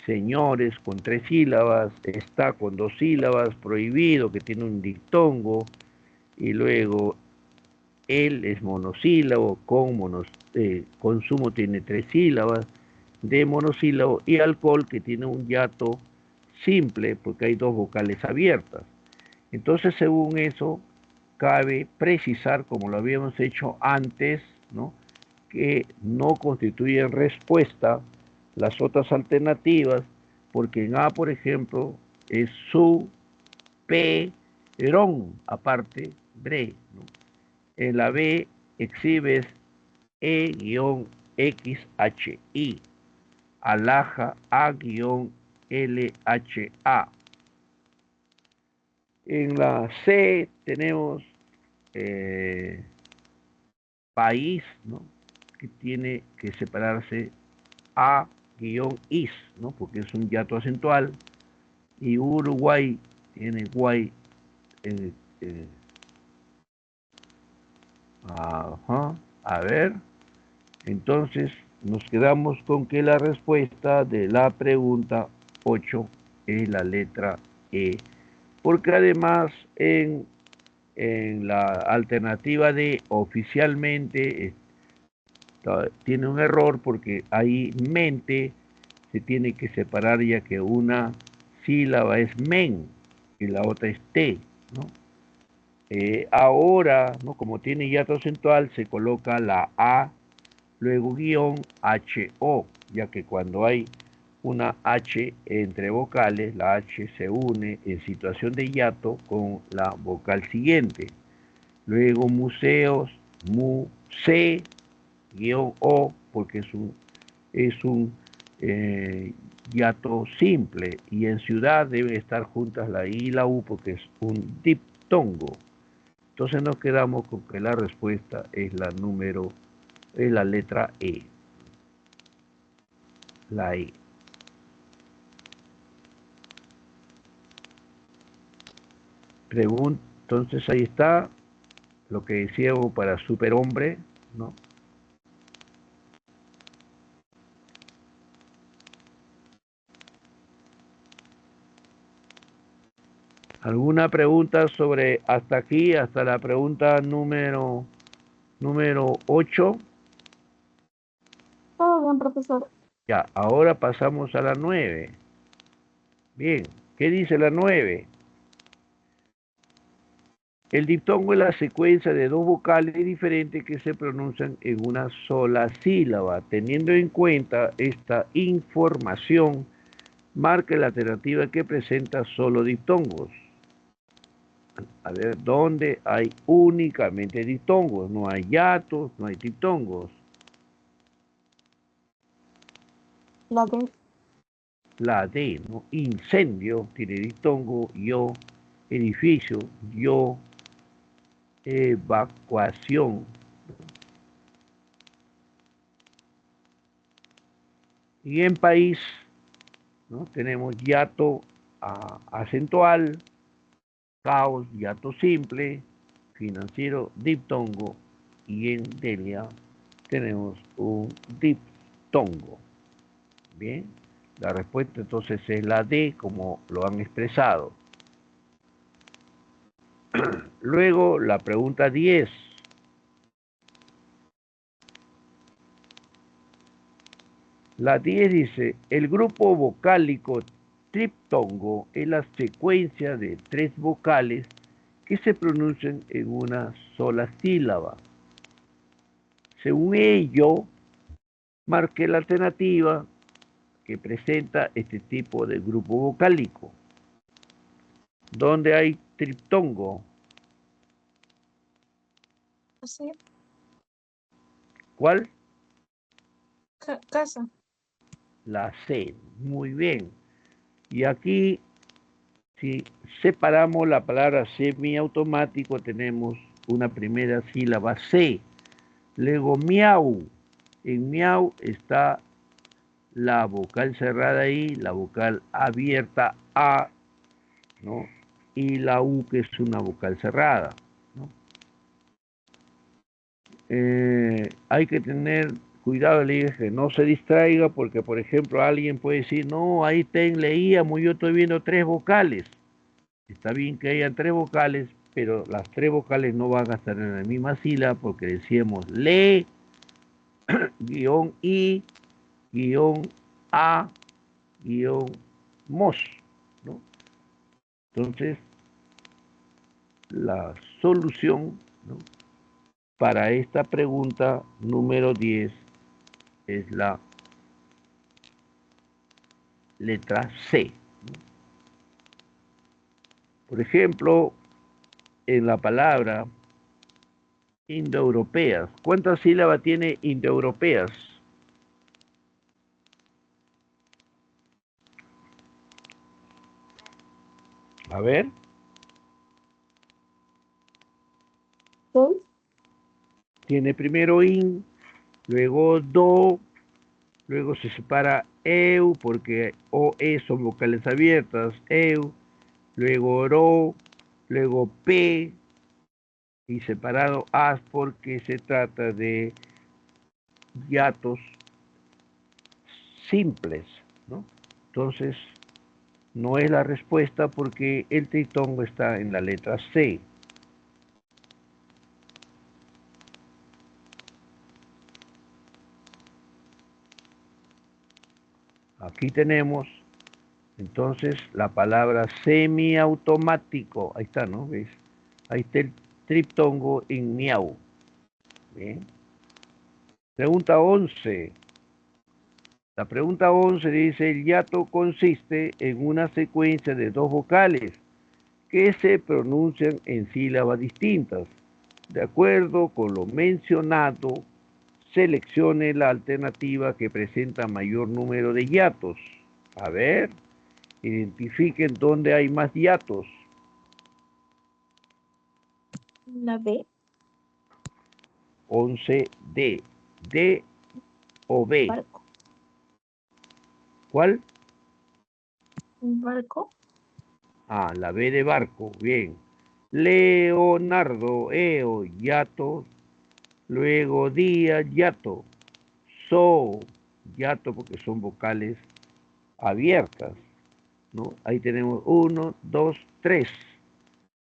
Señores con 3 sílabas, está con 2 sílabas, prohibido que tiene un diptongo, y luego él es monosílabo, consumo tiene 3 sílabas, de monosílabo, y alcohol, que tiene un hiato simple porque hay dos vocales abiertas. Entonces, según eso, cabe precisar, como lo habíamos hecho antes, ¿no?, que no constituyen respuesta las otras alternativas, porque en A, por ejemplo, es su, perón, aparte, bre, ¿no? En la B exhibes E-XHI, alhaja A-LHA. En la C tenemos país, ¿no?, que tiene que separarse A-is, ¿no?, porque es un hiato acentual, y Uruguay tiene guay. Ajá, a ver, entonces nos quedamos con que la respuesta de la pregunta 8 es la letra E, porque además en la alternativa D oficialmente tiene un error, porque ahí mente se tiene que separar, ya que una sílaba es men y la otra es te, ¿no? Ahora, ¿no?, como tiene hiato acentual, se coloca la A, luego guión HO, ya que cuando hay una H entre vocales, la H se une en situación de hiato con la vocal siguiente. Luego museos, muse, guión O, porque es un hiato simple, y en ciudad deben estar juntas la I y la U porque es un diptongo. Entonces nos quedamos con que la respuesta es la letra E. La E. Entonces ahí está lo que decíamos para superhombre, ¿no? ¿Alguna pregunta sobre hasta aquí, hasta la pregunta número 8? Todo bien, profesor. Ya, ahora pasamos a la 9. Bien, ¿qué dice la 9? El diptongo es la secuencia de dos vocales diferentes que se pronuncian en una sola sílaba. Teniendo en cuenta esta información, marque la alternativa que presenta solo diptongos. A ver, ¿dónde hay únicamente diptongos? No hay hiatos, no hay diptongos. La D. La D, ¿no? Incendio tiene diptongo, yo, edificio, yo, evacuación. Y en país, ¿no?, tenemos hiato acentual, caos, hiato simple, financiero, diptongo, y en Delia tenemos un diptongo. Bien, la respuesta entonces es la D, como lo han expresado. Luego la pregunta 10. La 10 dice, el grupo vocálico triptongo es la secuencia de tres vocales que se pronuncian en una sola sílaba. Según ello, marque la alternativa que presenta este tipo de grupo vocálico. ¿Dónde hay triptongo? Sí. ¿Cuál? Casa. La C. Muy bien. Y aquí, si separamos la palabra semiautomático, tenemos una primera sílaba C. Luego miau. En miau está la vocal cerrada I, la vocal abierta A, ¿no?, y la U, que es una vocal cerrada, ¿no? Hay que tener cuidado, le dije, que no se distraiga, porque por ejemplo alguien puede decir, no, ahí leíamos, yo estoy viendo tres vocales. Está bien que hayan tres vocales, pero las tres vocales no van a estar en la misma sílaba, porque decíamos le, guión I, guión A guión MOS, ¿no? Entonces, la solución, ¿no?, para esta pregunta número 10 es la letra C. Por ejemplo, en la palabra indoeuropeas, ¿cuántas sílabas tiene indoeuropeas? A ver. 6. Tiene primero in, luego do, luego se separa eu, porque o, e son vocales abiertas, eu, luego ro, luego p, y separado as porque se trata de hiatos simples, ¿no? Entonces, no es la respuesta porque el triptongo está en la letra C. Aquí tenemos entonces la palabra semiautomático. Ahí está, ¿no? ¿Ves? Ahí está el triptongo en miau. Bien. Pregunta 11. La pregunta 11 dice, el hiato consiste en una secuencia de dos vocales que se pronuncian en sílabas distintas. De acuerdo con lo mencionado, seleccione la alternativa que presenta mayor número de hiatos. A ver, identifiquen dónde hay más hiatos. La B. 11D. D o B. Barco. ¿Cuál? Un barco. Ah, la B de barco. Bien. Leonardo, Eo, hiato. Luego Díaz, hiato. So, hiato porque son vocales abiertas, ¿no? Ahí tenemos 1, 2, 3.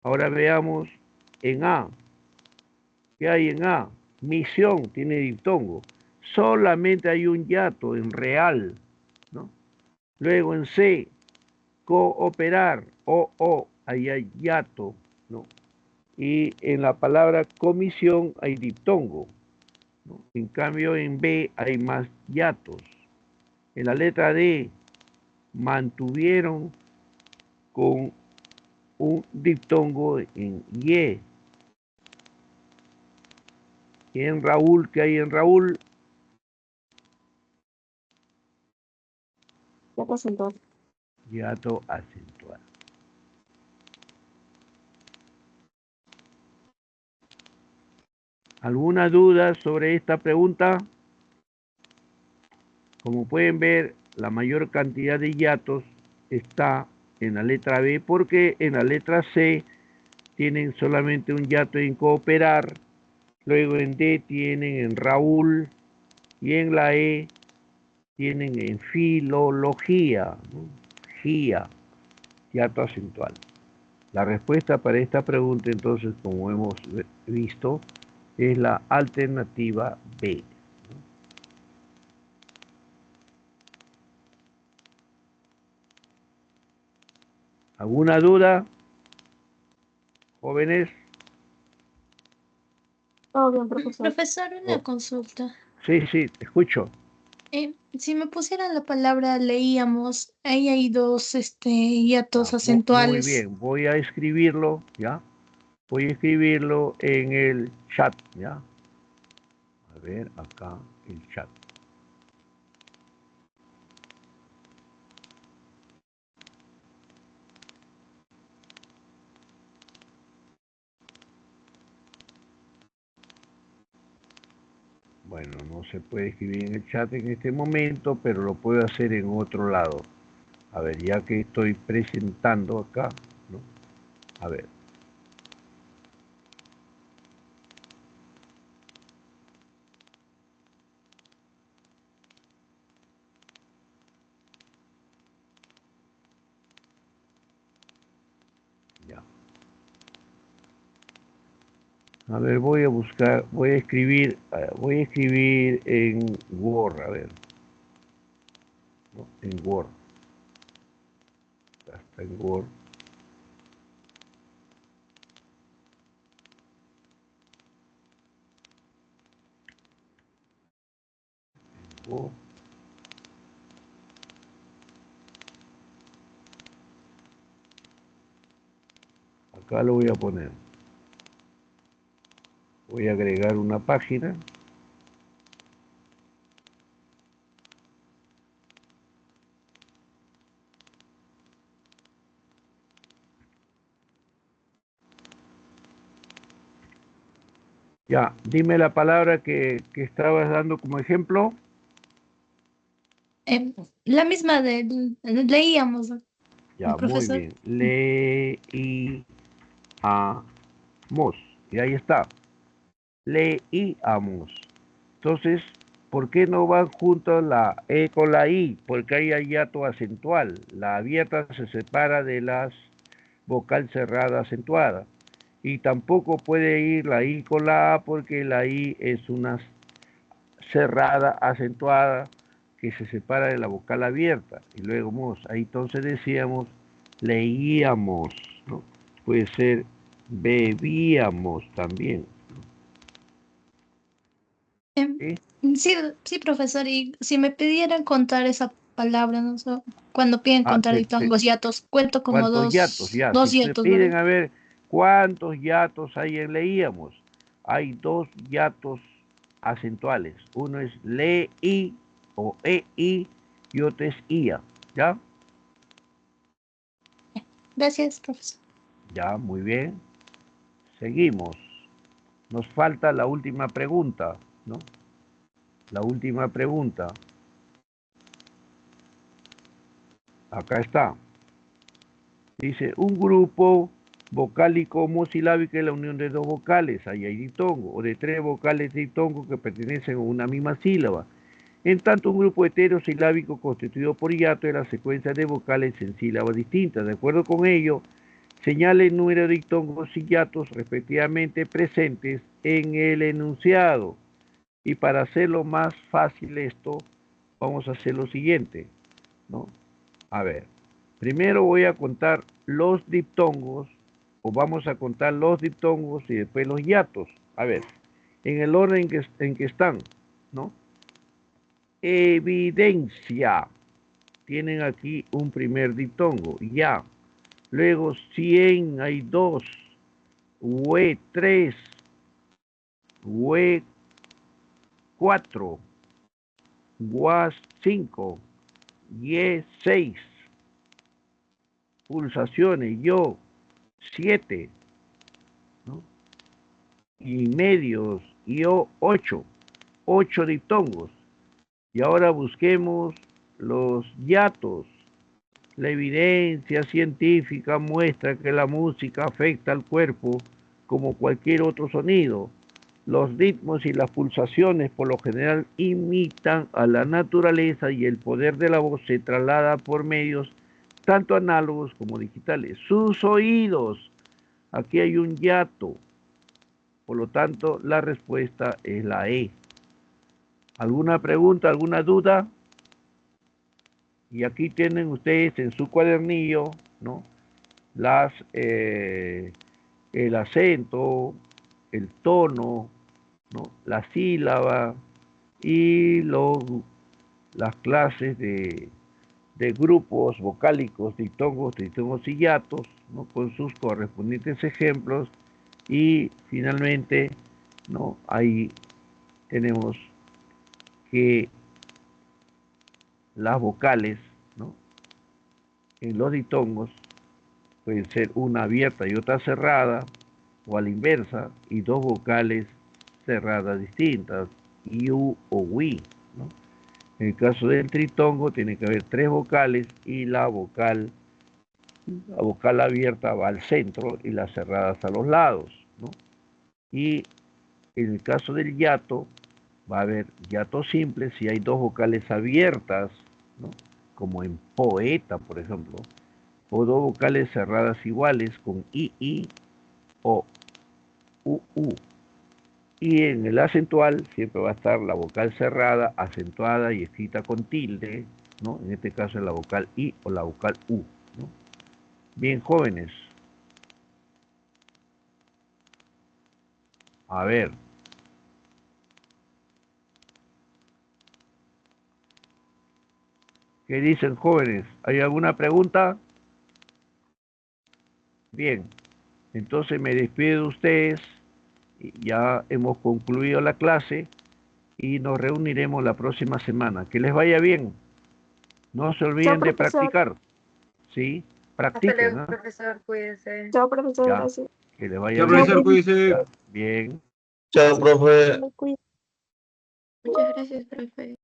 Ahora veamos en A. ¿Qué hay en A? Misión, tiene diptongo. Solamente hay un hiato en real, ¿no? Luego en C, cooperar, o, ahí hay hiato, ¿no? Y en la palabra comisión hay diptongo, ¿no? En cambio en B hay más hiatos. En la letra D, mantuvieron con un diptongo en Y. Y en Raúl, ¿qué hay en Raúl? Hiato acentuado. Hiato acentuado. ¿Alguna duda sobre esta pregunta? Como pueden ver, la mayor cantidad de hiatos está en la letra B porque en la letra C tienen solamente un hiato en cooperar, luego en D tienen en Raúl y en la E tienen en filología, ¿no? Gia, hiato acentual. La respuesta para esta pregunta, entonces, como hemos visto, es la alternativa B. ¿Alguna duda, jóvenes? Todo bien, profesor. Profesor, una Oh. consulta. Sí, te escucho. Si me pusieran la palabra leíamos, ahí hay dos hiatos Muy acentuales. bien, voy a escribirlo, ¿ya? Voy a escribirlo en el chat, ¿ya? A ver, acá, el chat. Bueno, no se puede escribir en el chat en este momento, pero lo puedo hacer en otro lado. A ver, ya que estoy presentando acá, ¿no? A ver. Ya. A ver, voy a buscar, voy a escribir en Word, a ver. ¿no? En Word. Hasta en Word. Word. Acá lo voy a poner. Voy a agregar una página. Ya, dime la palabra que estabas dando como ejemplo. La misma leíamos, Ya, muy profesor. bien. Leíamos. Y ahí está. Leíamos. Entonces, ¿por qué no van juntos la E con la I? Porque hay hiato acentual. La abierta se separa de las vocal cerrada acentuada. Y tampoco puede ir la I con la A porque la I es una cerrada acentuada que se separa de la vocal abierta. Y luego mos. Ahí entonces decíamos leíamos, ¿no? Puede ser bebíamos también. ¿Sí? Sí, sí, profesor. Y si me pidieran contar esa palabra, no sé, cuando piden Ah, contar diptongos, hiatos, cuento como ¿cuántos hiatos? Ya, dos si te hiatos, ¿verdad? piden a ver cuántos hiatos hay en leíamos, hay dos hiatos acentuales. Uno es leí o ei y otro es ia. ¿Ya? Gracias, profesor. Ya, muy bien. Seguimos. Nos falta la última pregunta, ¿no? La última pregunta. Acá está. Dice, un grupo vocálico homosilábico es la unión de dos vocales, ahí hay diptongo, o de tres vocales diptongo que pertenecen a una misma sílaba. En tanto, un grupo heterosilábico constituido por hiato es la secuencia de vocales en sílabas distintas. De acuerdo con ello, señale el número de diptongos y hiatos respectivamente presentes en el enunciado. Y para hacerlo más fácil esto, vamos a hacer lo siguiente, ¿no? A ver, primero voy a contar los diptongos, o vamos a contar los diptongos y después los hiatos. A ver, en el orden en que están, ¿no? Evidencia. Tienen aquí un primer diptongo, ya. Luego 100 hay dos, hue 3, hue 4, guas 5, ye 6, pulsaciones, yo 7, ¿no? Y medios, yo 8, 8 diptongos. Y ahora busquemos los hiatos. La evidencia científica muestra que la música afecta al cuerpo como cualquier otro sonido. Los ritmos y las pulsaciones por lo general imitan a la naturaleza y el poder de la voz se traslada por medios tanto análogos como digitales. Sus oídos. Aquí hay un hiato. Por lo tanto, la respuesta es la E. ¿Alguna pregunta, alguna duda? Y aquí tienen ustedes en su cuadernillo, ¿no? El acento, el tono, ¿no? La sílaba y las clases de grupos vocálicos, diptongos y hiatos, ¿no? Con sus correspondientes ejemplos. Y finalmente, ¿no? Ahí tenemos que las vocales, ¿no? En los diptongos pueden ser una abierta y otra cerrada, o a la inversa, y dos vocales cerradas distintas, iu o wi, ¿no? En el caso del tritongo tiene que haber tres vocales y la vocal abierta va al centro y las cerradas a los lados, ¿no? Y en el caso del hiato va a haber hiato simple si hay dos vocales abiertas, ¿no? Como en poeta, por ejemplo, o dos vocales cerradas iguales con i o u. Y en el acentual siempre va a estar la vocal cerrada, acentuada y escrita con tilde, ¿no? En este caso es la vocal I o la vocal U, ¿no? Bien, jóvenes. A ver. ¿Qué dicen, jóvenes? ¿Hay alguna pregunta? Bien, entonces me despido de ustedes. Ya hemos concluido la clase y nos reuniremos la próxima semana. Que les vaya bien. No se olviden de profesor. practicar. ¿Sí? Practiquen, ¿ah? profesor, cuídese. Chao, profesor, Ya. gracias. Que les vaya Chao, bien. profesor, cuídese. Ya, bien. Chao, profe. Me cuido. Muchas gracias, profe.